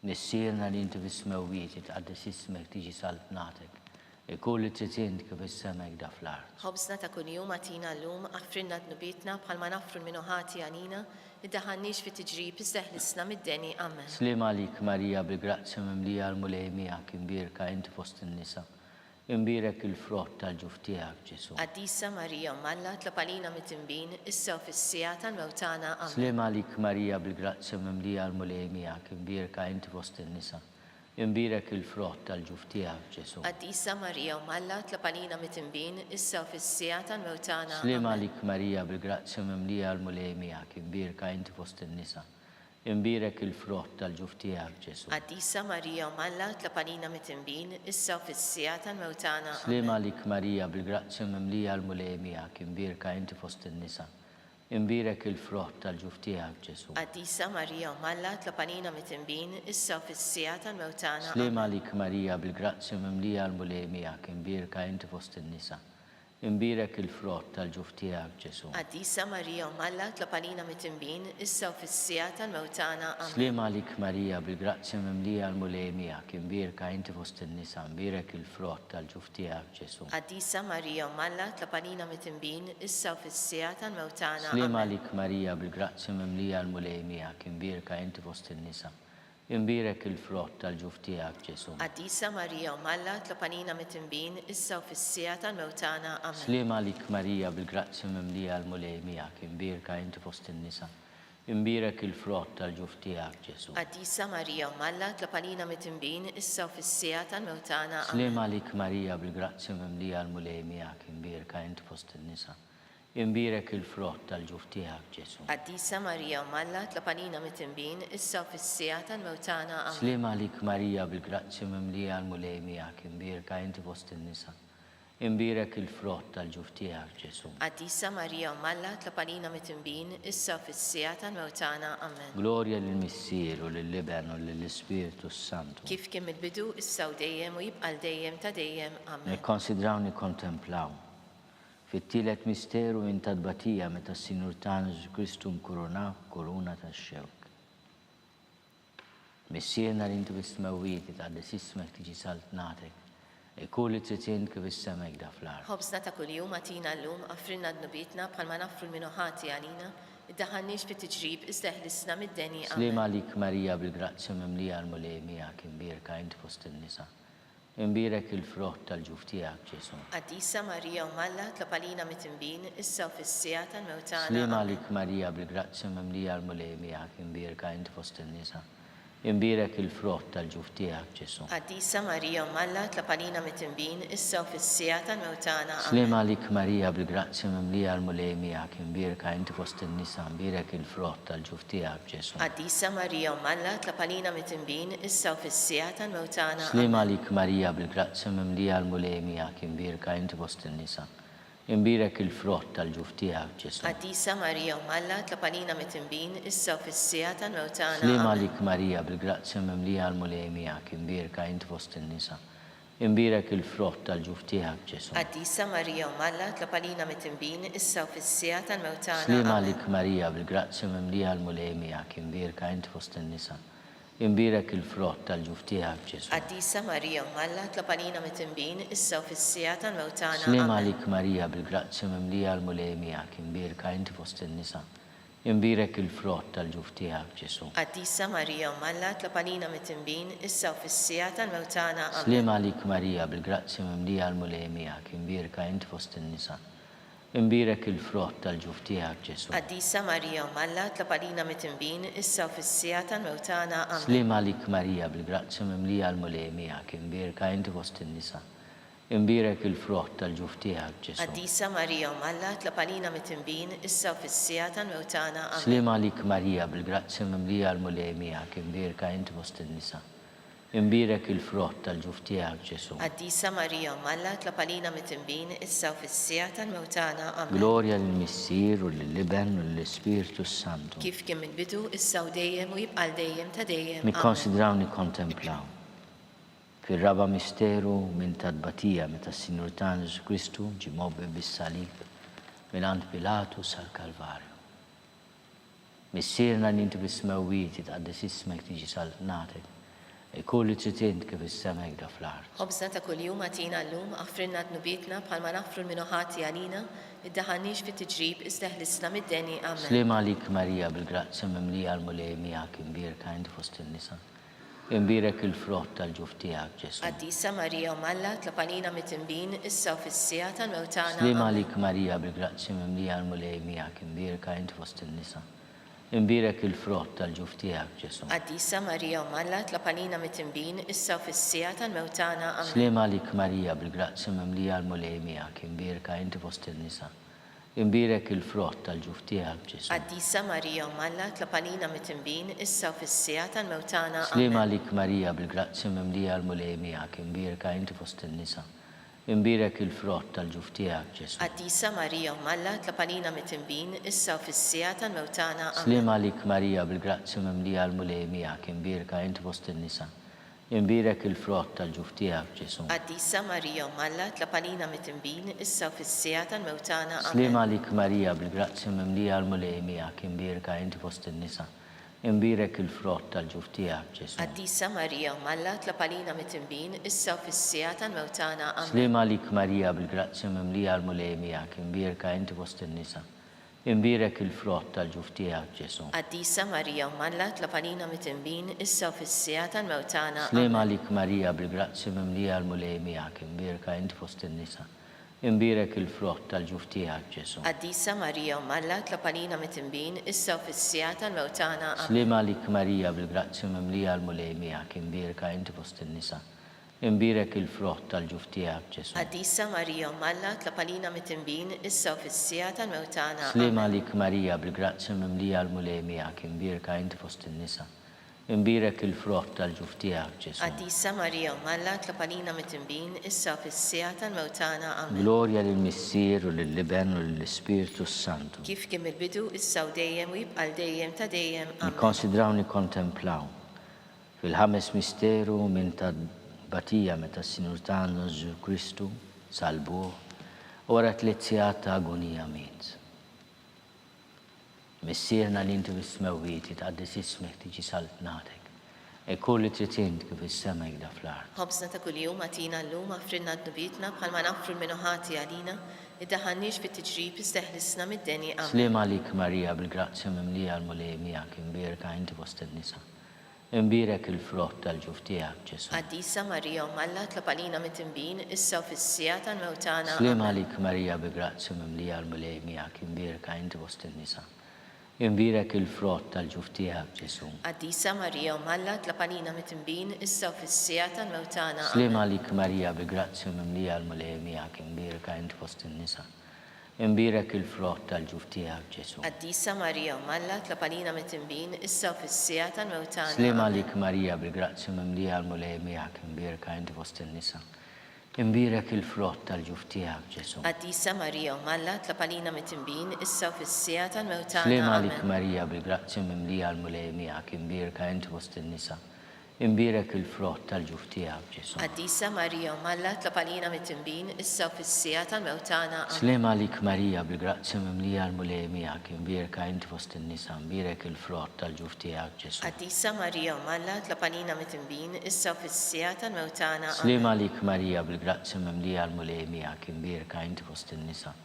[SPEAKER 2] Missierna li inti fis-smewwiet jitqaddes ismek tiġi saltnatek, ikoll li trid int kif is-semek da fl-art.
[SPEAKER 3] Ħobsna ta' kuljum għatina llum, għaffrinna dnubietna bħalma naffru l-minuħati għalina, iddaħħalniex fi tiġrib isseħlisna mid-deni. Amen.
[SPEAKER 2] Slim għalik Marija bil-grazzja mimlija l-mulej miegħek, imbirka inti fost in-nisa, imbirek il-frott tal-ġuf tiegħek Ġesu.
[SPEAKER 3] Għaddisa Marija u Malla tlopalina mit-timbin, issa u fis-sija tal-mewtana. Amen.
[SPEAKER 2] Slim għalik Marija bil-grazzja mimlija l-mulej miegħek, imbirka inti fost in-nisa, imbirek il-frott tal-ġuf tiegħek Ġesu.
[SPEAKER 3] Għaddisa Marija u Malla tlopalina mit-timbin, issa u fis-sija tal-mewtana.
[SPEAKER 2] Slim
[SPEAKER 3] Amen.
[SPEAKER 2] għalik Marija bil-grazzja mimlija l-mulej miegħek, imbirka inti fost in-nisa, imbirek il-frott tal-ġuf tiegħek Ġesu.
[SPEAKER 3] Għaddisa Marija u Malla tlopalina mit-timbin, issa u fis-sija tal-mewtana.
[SPEAKER 2] Slim għalik Marija bil-grazzja mimlija l-mulej miegħek, imbirka inti fost in-nisa, imbirek il-frott tal-ġuf tiegħek Ġesu.
[SPEAKER 3] Għaddisa Marija u Malla tlopalina mit-timbin, issa u fis-sija tal-mewtana.
[SPEAKER 2] Slim għalik Marija bil-grazzja mimlija l-mulej miegħek, imbirka inti fost in-nisa, imbirek il-frott tal-ġuf tiegħek Ġesu.
[SPEAKER 3] Għaddisa Marija u Malla tlopalina mit-timbin, issa u fis-sija tal-mewtana. Amen.
[SPEAKER 2] Slim għalik Marija bil-grazzja mimlija l-mulej miegħek, imbirka inti fost in-nisa, imbirek il-frott tal-ġuf tiegħek Ġesu.
[SPEAKER 3] Għaddisa Marija u Malla tlopalina mit-timbin, issa u fis-sija tal-mewtana.
[SPEAKER 2] Slim
[SPEAKER 3] Amen.
[SPEAKER 2] għalik Marija bil-grazzja mimlija l-mulej miegħek, imbirka inti fost in-nisa, imbirek il-frott tal-ġuf tiegħek Ġesu.
[SPEAKER 3] Għaddisa Marija u Malla tlopalina mit-timbin, issa u fis-sija tal-mewtana. Amen.
[SPEAKER 2] Slim għalik Marija bil-grazzja mimlija l-mulej miegħek, imbirka inti fost in-nisa, imbirek il-frott tal-ġuf tiegħek Ġesu.
[SPEAKER 3] Għaddisa Marija u Malla tlopalina mit-timbin, issa u fis-sija tal-mewtana. Amen.
[SPEAKER 2] Slim għalik Marija bil-grazzja mimlija l-mulej miegħek, imbirka inti fost in-nisa, imbirek il-frott tal-ġuf tiegħek Ġesu.
[SPEAKER 3] Għaddisa Marija u Malla tlopalina mit-timbin, issa u fis-sija tal-mewtana. Amen.
[SPEAKER 2] Slim għalik Marija bil-grazzja mimlija l-mulej miegħek, imbirka inti fost in-nisa, Imbirek il-frott tal-ġuf tiegħek, Ġesu.
[SPEAKER 3] Għaddisa Marija Malla tlapalina mit-tinbin, issa fis-sija tal-mewtana. Amen.
[SPEAKER 2] Glorja lill-Missier u lill-Liben u lill-Ispiritu Santu.
[SPEAKER 3] Kif kien mill-bidu issa u dejjem u jibqal dejjem ta' dejjem. Amen.
[SPEAKER 2] Nikkonsidraw nikkontemplaw fit-tielet misteru minn tadbatija meta s-Sinjur tagħna Ġesu Kristu mkurunaw kuruna tax-xewk. Missierna li inti bis-smewwieti tqaddis ismek tiġi saltnatek. Kulli tritint kif is-semek da fl-art.
[SPEAKER 3] Ħobsna ta' kuljum għatina llum għafrinna d-nubitna bħalma nafru l-minuħati għalina, id-daħannix fit-tiġrib iżda ħlisna mid-deni.
[SPEAKER 2] Slim għalik Marija bil-grazzja mimlija l-mulejmija kimbirka inti fost in-nisa. Imbirek il-frott tal-ġuf tiegħek, Ġesu.
[SPEAKER 3] Għaddisa Marija Malla tlapalina mit-tinbin, issa u fis-sija tal-mewtana.
[SPEAKER 2] Slim għalik Marija bil-grazzja mimlija l-mulejmija kimbirka inti fost in-nisa. Imbirek il-frott tal-ġuf tiegħek, Ġesu.
[SPEAKER 3] Għaddisa Marija Malla tlapalina mit-tinbin, issa u fis-sija tal-mewtana.
[SPEAKER 2] Slim għalik Marija bil-grazzja mimlija l-mulejmija kimbirka inti fost in-nisa. Imbirek il-frott tal-ġuf tiegħek, Ġesu.
[SPEAKER 3] Għaddisa Marija Malla tlapalina mit-tinbin, issa u fis-sija tal-mewtana.
[SPEAKER 2] Slim għalik Marija bil-grazzja mimlija l-mulejmija kimbirka inti fost in-nisa. Imbirek il-frott tal-ġuf tiegħek, Ġesu.
[SPEAKER 3] Għaddisa Marija Malla tlapalina mit-tinbin, issa u fis-sija tal-mewtana.
[SPEAKER 2] Slim għalik Marija bil-grazzja mimlija l-mulejmija kimbirka inti fost in-nisa. Imbirek il-frott tal-ġuf tiegħek, Ġesu.
[SPEAKER 3] Għaddisa Marija Malla tlapalina mit-tinbin, issa u fis-sija tal-mewtana.
[SPEAKER 2] Slim għalik Marija bil-grazzja mimlija l-mulejmija kimbirka inti fost in-nisa. Imbirek il-frott tal-ġuf tiegħek, Ġesu.
[SPEAKER 3] Għaddisa Marija Malla tlapalina mit-tinbin, issa u fis-sija tal-mewtana.
[SPEAKER 2] Slim għalik Marija bil-grazzja mimlija l-mulejmija kimbirka inti fost in-nisa. Imbirek il-frott tal-ġuf tiegħek, Ġesu.
[SPEAKER 3] Għaddisa Marija Malla tlapalina mit-tinbin, issa u fis-sija tal-mewtana.
[SPEAKER 2] Slim għalik Marija bil-grazzja mimlija l-mulejmija kimbirka inti fost in-nisa. Imbirek il-frott tal-ġuf tiegħek, Ġesu.
[SPEAKER 3] Għaddisa Marija Malla tlapalina mit-tinbin, issa u fis-sija tal-mewtana.
[SPEAKER 2] Slim għalik Marija bil-grazzja mimlija l-mulejmija kimbirka inti fost in-nisa. Imbirek il-frott tal-ġuf tiegħek, Ġesu.
[SPEAKER 3] Għaddisa Marija Malla tlapalina mit-tinbin, issa u fis-sija tal-mewtana.
[SPEAKER 2] Slim għalik Marija bil-grazzja mimlija l-mulejmija kimbirka inti fost in-nisa. Imbirek il-frott tal-ġuf tiegħek, Ġesu.
[SPEAKER 3] Għaddisa Marija Malla tlapalina mit-tinbin, issa u fis-sija tal-mewtana. Amen.
[SPEAKER 2] Glorja lill-Missier u lill-Liben u lill-Ispiritu Santu.
[SPEAKER 3] Kif kien mill-bidu, issa u dejjem u jibqal dejjem ta' dejjem. Amen.
[SPEAKER 2] Nikkonsidraw nikkontemplaw fir-raba misteru minn tadbatija meta s-Sinjur tagħna Ġesu Kristu ġie mowwi bis-salib mingħand Pilatu sal-Kalvarju. Missierna li inti bis-smewwieti tqaddis ismek tiġi saltnatek. Kulli tritint kif is-semek da fl-art.
[SPEAKER 3] Ħobsna ta' kuljum għatina llum għafrinna d-nubitna bħalma nafru l-minuħati għalina, id-daħannix fit-tiġrib iżda ħlisna mid-deni. Amen.
[SPEAKER 2] Slim għalik Marija bil-grazzja mimlija l-mulejmija kimbirka inti fost in-nisa. Imbirek il-frott tal-ġuf tiegħek, Ġesu.
[SPEAKER 3] Għaddisa Marija Malla tlapalina mit-tinbin, issa u fis-sija tal-mewtana.
[SPEAKER 2] Slim għalik Marija bil-grazzja mimlija l-mulejmija kimbirka inti fost in-nisa. Imbirek il-frott tal-ġuf tiegħek, Ġesu.
[SPEAKER 3] Għaddisa Marija Malla tlapalina mit-tinbin, issa u fis-sija tal-mewtana. Amen.
[SPEAKER 2] Slim għalik Marija bil-grazzja mimlija l-mulejmija kimbirka inti fost in-nisa. Imbirek il-frott tal-ġuf tiegħek, Ġesu.
[SPEAKER 3] Għaddisa Marija Malla tlapalina mit-tinbin, issa u fis-sija tal-mewtana.
[SPEAKER 2] Slim għalik Marija bil-grazzja mimlija l-mulejmija kimbirka inti fost in-nisa. Imbirek il-frott tal-ġuf tiegħek, Ġesu.
[SPEAKER 3] Għaddisa Marija Malla tlapalina mit-tinbin, issa u fis-sija tal-mewtana.
[SPEAKER 2] Slim għalik Marija bil-grazzja mimlija l-mulejmija kimbirka inti fost in-nisa. Imbirek il-frott tal-ġuf tiegħek, Ġesu.
[SPEAKER 3] Għaddisa Marija Malla tlapalina mit-tinbin, issa u fis-sija tal-mewtana.
[SPEAKER 2] Slim għalik Marija bil-grazzja mimlija l-mulejmija kimbirka inti fost in-nisa. Imbirek il-frott tal-ġuf tiegħek, Ġesu.
[SPEAKER 3] Għaddisa Marija Malla tlapalina mit-tinbin, issa u fis-sija tal-mewtana. Amen.
[SPEAKER 2] Slim għalik Marija bil-grazzja mimlija l-mulejmija kimbirka inti fost in-nisa. Imbirek il-frott tal-ġuf tiegħek, Ġesu.
[SPEAKER 3] Għaddisa Marija Malla tlapalina mit-tinbin, issa u fis-sija tal-mewtana.
[SPEAKER 2] Slim għalik Marija bil-grazzja mimlija l-mulejmija kimbirka inti fost in-nisa. Imbirek il-frott tal-ġuf tiegħek, Ġesu.
[SPEAKER 3] Għaddisa Marija Malla tlapalina mit-tinbin, issa u fis-sija tal-mewtana. Amen.
[SPEAKER 2] Slim għalik Marija bil-grazzja mimlija l-mulejmija kimbirka inti fost in-nisa. Imbirek il-frott tal-ġuf tiegħek, Ġesu.
[SPEAKER 3] Għaddisa Marija Malla tlapalina mit-tinbin, issa u fis-sija tal-mewtana.
[SPEAKER 2] Slim għalik Marija bil-grazzja mimlija l-mulejmija kimbirka inti fost in-nisa. Imbirek il-frott tal-ġuf tiegħek Ġesu.
[SPEAKER 3] Għaddisa Marija Malla tlapalina mit-timbin issa fis-sija tal-mewtana amen.
[SPEAKER 2] Glorja lill-Missier u lill-Liben u lill-Ispiritu Santu.
[SPEAKER 3] Kif kien il-bidu issa u dejjem u jibqal dejjem ta' dejjem amen.
[SPEAKER 2] Nikkonsidraw nikkontemplaw fil-ħames misteru minn ta' batija meta s-Sinur tagħna Ġesu Kristu salbuh u wara 3 sigħat ta' agonija miet. Missierna li inti bis-smewwieti tqaddis ismek tiġi saltnatek. E kull li trid int kif is-sema jgda fl-ard.
[SPEAKER 3] Ħobsna ta' kuljum għatina llum għafrinna d-nubitna bħalma nafru l-minuħati għalina iddaħannix fit-tiġrib iżdeħlisna mid-deni amen.
[SPEAKER 2] Sliem għalik Marija bil-grazzja mimlija l-mulej miegħek imbierka inti fost in-nisa. Imbirek il-frott tal-ġuf tiegħek Ġesu.
[SPEAKER 3] Għaddisa Marija Malla tlapalina mit-timbin issa u fis-sija tal-mewtana
[SPEAKER 2] Sliem
[SPEAKER 3] amen.
[SPEAKER 2] għalik Marija bil-grazzja mimlija l-mulej miegħek imbierka inti fost in-nisa. Imbirek il-frott tal-ġuf tiegħek Ġesu.
[SPEAKER 3] Għaddisa Marija Malla tlapalina mit-timbin issa u fis-sija tal-mewtana
[SPEAKER 2] Sliem
[SPEAKER 3] amen.
[SPEAKER 2] għalik Marija bil-grazzja mimlija l-mulej miegħek imbierka inti fost in-nisa. Imbirek il-frott tal-ġuf tiegħek Ġesu.
[SPEAKER 3] Għaddisa Marija Malla tlapalina mit-timbin issa u fis-sija tal-mewtana
[SPEAKER 2] Sliem
[SPEAKER 3] amen.
[SPEAKER 2] għalik Marija bil-grazzja mimlija l-mulej miegħek imbierka inti fost in-nisa. Imbirek il-frott tal-ġuf tiegħek Ġesu.
[SPEAKER 3] Għaddisa Marija Malla tlapalina mit-timbin issa u fis-sija
[SPEAKER 2] Sliem
[SPEAKER 3] tal-mewtana
[SPEAKER 2] għalik
[SPEAKER 3] amen.
[SPEAKER 2] Marija bil-grazzja mimlija l-mulej miegħek imbierka inti fost in-nisa. Imbirek il-frott tal-ġuf tiegħek Ġesu.
[SPEAKER 3] Għaddisa Marija Malla tlapalina mit-timbin issa u fis-sija tal-mewtana amen.
[SPEAKER 2] Sliem għalik Marija bil-grazzja mimlija l-mulej miegħek imbierka inti fost in-nisa. Imbirek il-frott tal-ġuf tiegħek Ġesu.
[SPEAKER 3] Għaddisa Marija Malla tlapalina mit-timbin issa u fis-sija tal-mewtana
[SPEAKER 2] Sliem
[SPEAKER 3] amen.
[SPEAKER 2] għalik Marija bil-grazzja mimlija l-mulej miegħek imbierka inti fost in-nisa.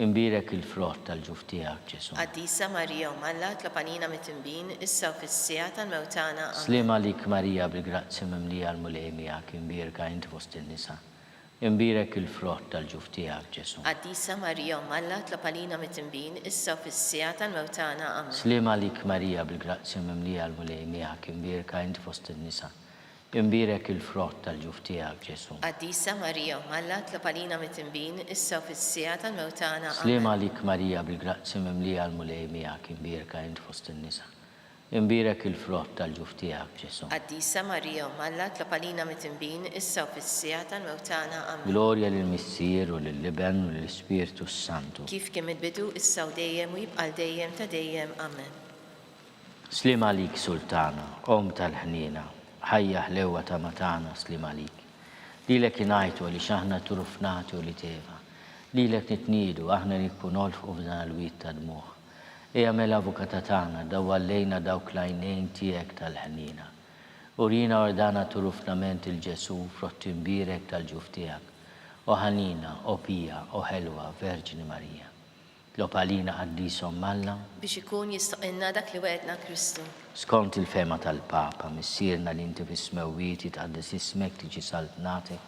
[SPEAKER 2] Imbirek il-frott tal-ġuf tiegħek Ġesu.
[SPEAKER 3] Għaddisa Marija Malla tlapalina mit-timbin issa u fis-sija tal-mewtana amen.
[SPEAKER 2] Sliem għalik Marija bil-grazzja mimlija l-mulej miegħek imbierka inti fost in-nisa. Imbirek il-frott tal-ġuf tiegħek Ġesu.
[SPEAKER 3] Għaddisa Marija Malla tlapalina mit-timbin issa u fis-sija tal-mewtana amen.
[SPEAKER 2] Sliem għalik Marija bil-grazzja mimlija l-mulej miegħek imbierka inti fost in-nisa. Imbirek il-frott tal-ġuf tiegħek Ġesu.
[SPEAKER 3] Għaddisa Marija Malla tlapalina mit-timbin issa u fis-sija tal-mewtana
[SPEAKER 2] Sliem
[SPEAKER 3] amen.
[SPEAKER 2] għalik Marija bil-grazzja mimlija l-mulej miegħek imbierka inti fost in-nisa. Imbirek il-frott tal-ġuf tiegħek Ġesu.
[SPEAKER 3] Għaddisa Marija Malla tlapalina mit-timbin issa u fis-sija tal-mewtana amen.
[SPEAKER 2] Glorja lill-Missier u lill-Liben u lill-Ispiritu Santu.
[SPEAKER 3] Kif kien il-bidu issa u dejjem u jibqal dejjem ta' dejjem amen.
[SPEAKER 2] Sliem għalik Sultana, Om tal-ħnina, ħajja ħlewa ta' matana slim għalik. Lilek inajtu li xaħna turufnati u li teva. Lilek nitnidu aħna nikun olfu f'dan l-wit ta' dmuħ. Eja mela avukata tagħna dawwallejna dawk lajnejn tiegħek tal-ħnina. Urina ordana turufnament il-Ġesu frott imbirek tal-ġuf tiegħek. O ħanina, o pija, o ħelwa, Verġini Marija. Lopalina għaddisom Malla,
[SPEAKER 3] Biex ikun jistoqilna dak li wedna Kristu.
[SPEAKER 2] skont il-fema tal-Papa, missierna li inti fis-smewwieti tqaddis ismek tiġi saltnatek,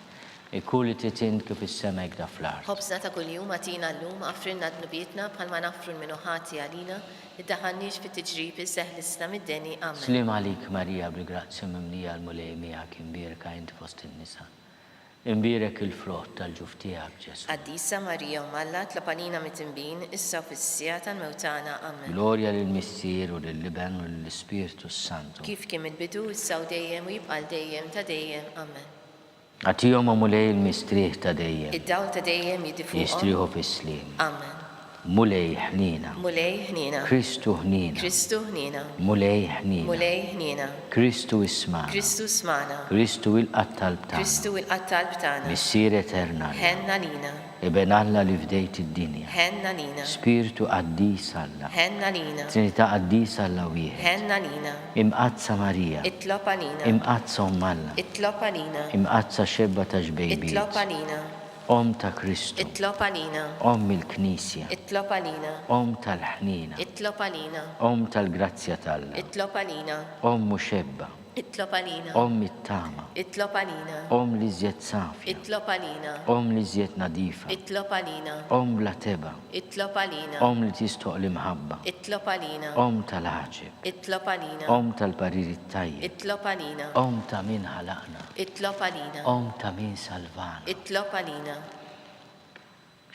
[SPEAKER 2] e kull li titint kif is-semek da fl-art.
[SPEAKER 3] Ħobsna ta' kuljum għatina llum għafrinna d-nubietna bħalma nafru l-minuħati għalina iddaħannix fit-tiġrib iżdeħlisna mid-deni amen.
[SPEAKER 2] Sliem għalik Marija bil-grazzja mimlija l-mulej miegħek imbierka inti fost in-nisa. Imbirek il-frott tal-ġuf tiegħek Ġesu.
[SPEAKER 3] Għaddisa Marija Malla tlapalina mit-timbin issa u fis-sija tal-mewtana amen.
[SPEAKER 2] Glorja lill-Missier u lill-Liben u lill-Ispiritu Santu.
[SPEAKER 3] Kif kien il-bidu issa u dejjem u jibqal dejjem ta' dejjem amen.
[SPEAKER 2] Għatijom mulej il-mistrieħ ta' dejjem,
[SPEAKER 3] Id-dawl ta' dejjem jidifuqhom
[SPEAKER 2] jistriħu fis-slim.
[SPEAKER 3] amen.
[SPEAKER 2] Mulej ħnina,
[SPEAKER 3] Mulej ħnina,
[SPEAKER 2] Kristu ħnina,
[SPEAKER 3] Kristu ħnina,
[SPEAKER 2] mulej ħnina,
[SPEAKER 3] mulej ħnina,
[SPEAKER 2] Kristu ismana,
[SPEAKER 3] Kristu smana,
[SPEAKER 2] Kristu il-qattal b'tana,
[SPEAKER 3] Kristu il-qattal b'tana,
[SPEAKER 2] Missier eternali,
[SPEAKER 3] ħenna lina,
[SPEAKER 2] Eben Alla li fdejt id-dinja,
[SPEAKER 3] ħenna lina,
[SPEAKER 2] Spiritu qaddis Alla,
[SPEAKER 3] ħenna lina,
[SPEAKER 2] Trinità qaddis Alla wieħed,
[SPEAKER 3] ħenna lina,
[SPEAKER 2] imqazza Marija,
[SPEAKER 3] itlopa lina,
[SPEAKER 2] imqazza Alla,
[SPEAKER 3] itlopa lina,
[SPEAKER 2] imqazza xebba ta' ġbejbiet,
[SPEAKER 3] itlopa lina,
[SPEAKER 2] Om ta' Kristu,
[SPEAKER 3] itlopa lina,
[SPEAKER 2] Om il-Knisja,
[SPEAKER 3] itlopa lina,
[SPEAKER 2] Om tal-ħnina,
[SPEAKER 3] itlopa lina,
[SPEAKER 2] Om tal-grazzja tal-la,
[SPEAKER 3] itlopa lina,
[SPEAKER 2] Om muxebba,
[SPEAKER 3] itlopa lina,
[SPEAKER 2] Om it-tama,
[SPEAKER 3] itlopa lina,
[SPEAKER 2] Om li zjed safja,
[SPEAKER 3] itlopa lina,
[SPEAKER 2] Om li zjed nadifa,
[SPEAKER 3] itlopa lina,
[SPEAKER 2] Om la teba,
[SPEAKER 3] itlopa lina,
[SPEAKER 2] Om li tistoq l-imħabba,
[SPEAKER 3] itlopa lina,
[SPEAKER 2] Om tal-ħaġib,
[SPEAKER 3] itlopa lina,
[SPEAKER 2] Om tal-pariri tajjeb,
[SPEAKER 3] itlopa lina,
[SPEAKER 2] Om ta' min ħalaqna,
[SPEAKER 3] itlopa lina,
[SPEAKER 2] Om ta' min salvana.
[SPEAKER 3] itlopa lina,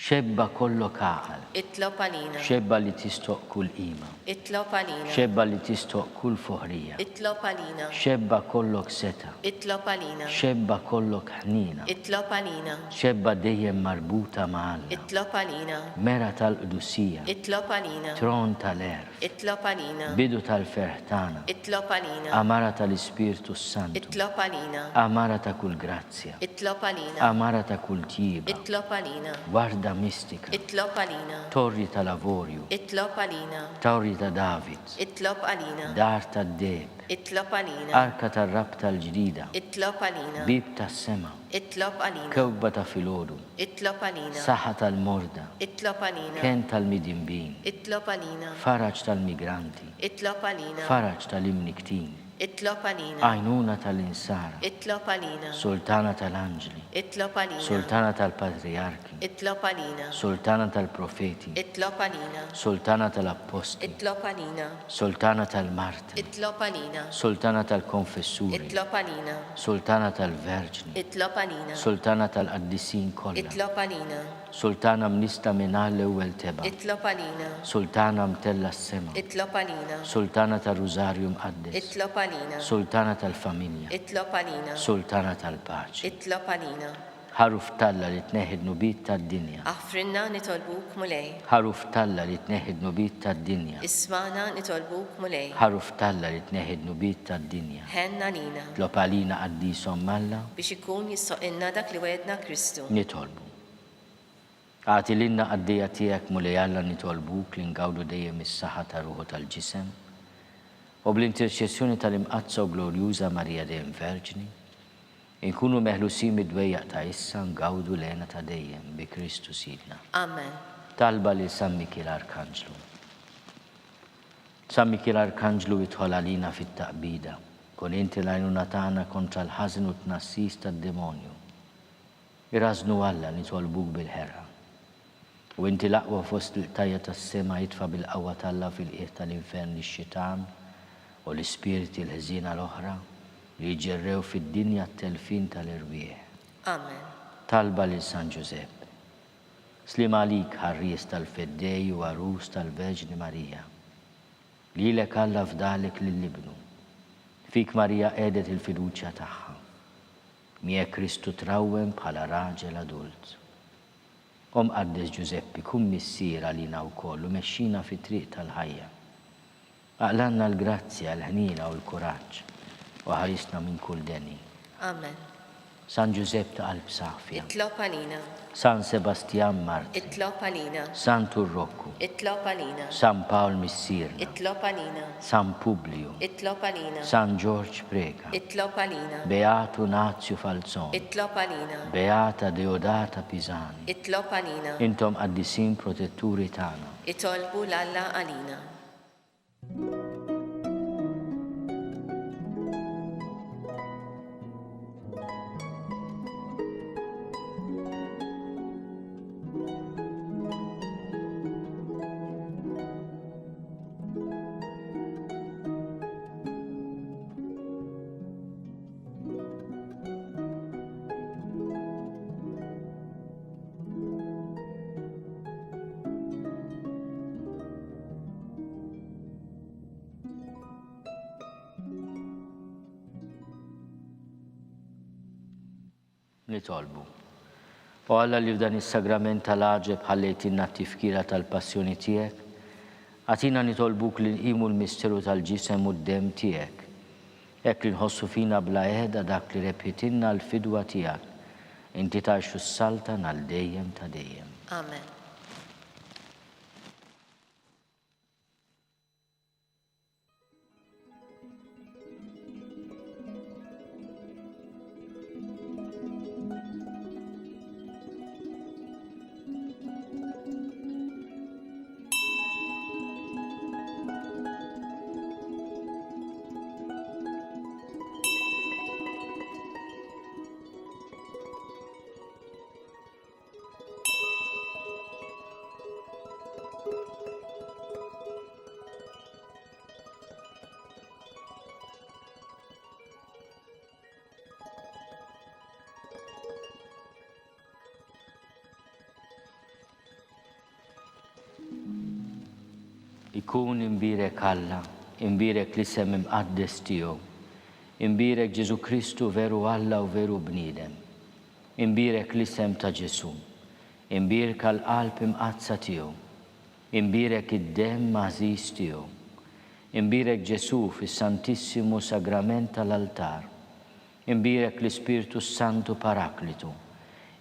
[SPEAKER 2] xebba kollok għaqal,
[SPEAKER 3] Itlob għalina.
[SPEAKER 2] xebba li tistoq kull qima,
[SPEAKER 3] Itlob għalina.
[SPEAKER 2] xebba li tistoq kull fuħrija,
[SPEAKER 3] Itlob għalina.
[SPEAKER 2] xebba kollok seta,
[SPEAKER 3] Itlob għalina.
[SPEAKER 2] xebba kollok ħnina,
[SPEAKER 3] Itlob għalina.
[SPEAKER 2] xebba dejjem marbuta ma'Alla,
[SPEAKER 3] Itlob għalina.
[SPEAKER 2] mera tal-qdussija,
[SPEAKER 3] Itlob għalina.
[SPEAKER 2] tron tal-erf,
[SPEAKER 3] Itlob għalina.
[SPEAKER 2] bidu tal-ferħtana,
[SPEAKER 3] Itlob għalina.
[SPEAKER 2] amara tal-Ispirtu Santu,
[SPEAKER 3] Itlob għalina.
[SPEAKER 2] amara ta' kull grazzja,
[SPEAKER 3] Itlob għalina.
[SPEAKER 2] amara ta' kull tjiba,
[SPEAKER 3] Itlob għalina.
[SPEAKER 2] warda mistika,
[SPEAKER 3] Itlob għalina.
[SPEAKER 2] torri tal-avorju,
[SPEAKER 3] Itlob għalina.
[SPEAKER 2] torri ta' David,
[SPEAKER 3] Itlob għalina.
[SPEAKER 2] dar ta' deb,
[SPEAKER 3] Itlob għalina.
[SPEAKER 2] arka tar-rab tal-ġdida,
[SPEAKER 3] Itlob għalina.
[SPEAKER 2] bib tas-sema,
[SPEAKER 3] Itlob għalina.
[SPEAKER 2] kewba ta' filgħodu,
[SPEAKER 3] Itlob għalina.
[SPEAKER 2] saħħa tal-morda,
[SPEAKER 3] Itlob għalina.
[SPEAKER 2] ken tal-midimbin,
[SPEAKER 3] Itlob għalina.
[SPEAKER 2] faraġ tal-migranti,
[SPEAKER 3] Itlob għalina.
[SPEAKER 2] faraġ tal-imniktin,
[SPEAKER 3] Itlob għalina.
[SPEAKER 2] għajnuna tal-insara,
[SPEAKER 3] Itlob għalina.
[SPEAKER 2] sultana tal-anġli,
[SPEAKER 3] Itlob għalina.
[SPEAKER 2] sultana tal-patriarki,
[SPEAKER 3] Itlob għalina.
[SPEAKER 2] sultana tal-profeti,
[SPEAKER 3] Itlob għalina.
[SPEAKER 2] sultana tal-apposti,
[SPEAKER 3] Itlob għalina.
[SPEAKER 2] sultana tal-marti,
[SPEAKER 3] Itlob għalina.
[SPEAKER 2] sultana tal-konfessuri,
[SPEAKER 3] Itlob għalina.
[SPEAKER 2] sultana tal-verġni,
[SPEAKER 3] Itlob għalina.
[SPEAKER 2] sultana tal-qaddisin kollha,
[SPEAKER 3] Itlob għalina.
[SPEAKER 2] sultana mnista minna l-ewwel teba,
[SPEAKER 3] Itlob għalina.
[SPEAKER 2] sultana mtella s-sema,
[SPEAKER 3] Itlob għalina.
[SPEAKER 2] sultana tal-Rużarju mqaddes,
[SPEAKER 3] Itlob għalina.
[SPEAKER 2] sultana tal-familja,
[SPEAKER 3] Itlob għalina.
[SPEAKER 2] sultana tal-paċi.
[SPEAKER 3] Itlob għalina.
[SPEAKER 2] ħaruf talla li tneħid nubit tad-dinja,
[SPEAKER 3] Aħfrinna nitolbuk mulej.
[SPEAKER 2] ħaruf talla li tneħid nubit tad-dinja,
[SPEAKER 3] Ismana nitolbuk mulej.
[SPEAKER 2] ħaruf talla li tneħid nubit tad-dinja.
[SPEAKER 3] Ħenna lina.
[SPEAKER 2] Tlopalina qaddisom malla,
[SPEAKER 3] Biex ikun jissoqilna dak li wedna Kristu.
[SPEAKER 2] nitolbu. Għati l-inna għaddija tijak mulej Alla nitolbuk li ngawdu dejjem is-saħħa ta' ruħu tal-ġisem u bl-interċessjoni tal-imqazza u glorjuża Marija dejjem Verġni, inkunu meħlusin mid-dwejjaq ta' issa ngawdu lena ta' dejjem bi Kristu Sidna.
[SPEAKER 3] Amen.
[SPEAKER 2] Talba li San Mikil Arkanġlu. San Mikil Arkanġlu jidħol għalina fit-taqbida, kun inti l-għajnuna tagħna kontra l-ħażin u tnassis tad-demonju. Irrażnu Alla nitolbuk bil-ħerqa. U inti l-aqwa fost il-tajja tas-sema jitfa' bil-qawwa talla fil-qiegħ tal-infern lix-xitan u l-ispiriti l-ħżiena l-oħra li jġerrew fid-dinja t-telfin tal-irwieħ.
[SPEAKER 3] Amen.
[SPEAKER 2] Talba lil San Giuseppe. Slim għalik ħarries tal-feddej u għarus tal-Verġni Marija. Lilek Alla fdalek lill-ibnu. Fik Marija qedet il-fiduċja tagħha. Miegħek Kristu trawwem bħala raġel adult. Qaddes Giuseppe, kun missier għalina wkoll u mexxina fit-triq tal-ħajja. Aqlanna l-grazzja, l-ħnina u l-kuraġġ u ħarisna minn kull deni.
[SPEAKER 3] Amen.
[SPEAKER 2] San Giuseppe ta' qalb safja,
[SPEAKER 3] Itlob għalina.
[SPEAKER 2] San Sebastian Marti,
[SPEAKER 3] Itlob għalina.
[SPEAKER 2] San Turrokku,
[SPEAKER 3] Itlob għalina.
[SPEAKER 2] San Paul Missirna,
[SPEAKER 3] Itlob għalina.
[SPEAKER 2] San Publio,
[SPEAKER 3] Itlob għalina.
[SPEAKER 2] San George Preka,
[SPEAKER 3] Itlob għalina.
[SPEAKER 2] Beatu Nazio Falzon,
[SPEAKER 3] Itlob għalina.
[SPEAKER 2] Beata Deodata Pisani.
[SPEAKER 3] Itlob għalina.
[SPEAKER 2] Intom qaddisin protetturi tagħna.
[SPEAKER 3] Itolbu l-Alla għalina.
[SPEAKER 2] Nitolbu. U Alla li f'dan is-sagrament tal-aġeb ħallejtinna t-tifkira tal-passjoni tiegħek, għatina nitolbuk li nqimu l-misteru tal-ġisem u d-dem tiegħek. Hekk li nħossu fina bla qiegħda dak li rebħitilna l-fidwa tiegħek. Inti tgħixu s-salta għal dejjem ta' dejjem.
[SPEAKER 3] Amen.
[SPEAKER 2] ikun imbirek Alla, imbirek l-isem imqaddes tiegħu, imbirek Ġesu Kristu veru Alla u veru bniedem, imbirek l-isem ta' Ġesu, imbirek għal-qalb imqazza tiegħu, imbirek id-dem mażiż tiegħu, imbirek Ġesu fis-Santissimu Sagrament tal-altar, imbirek l-Ispirtu Santu Paraklitu,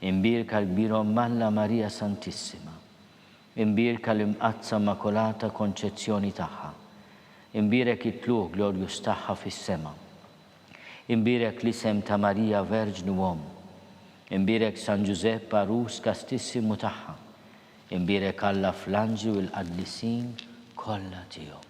[SPEAKER 2] imbirek għal-Birom Malla Marija Santissima, imbirek għal-imqazza Immakolata Konċezzjoni tagħha, imbirek it-tluq glorjus tagħha fis-sema, imbirek l-isem ta' Marija Verġnu Uom, imbirek San Giuseppe Arus Kastissimu tagħha, imbirek Alla fl-anġi u l-qaddisin kollha tiegħu.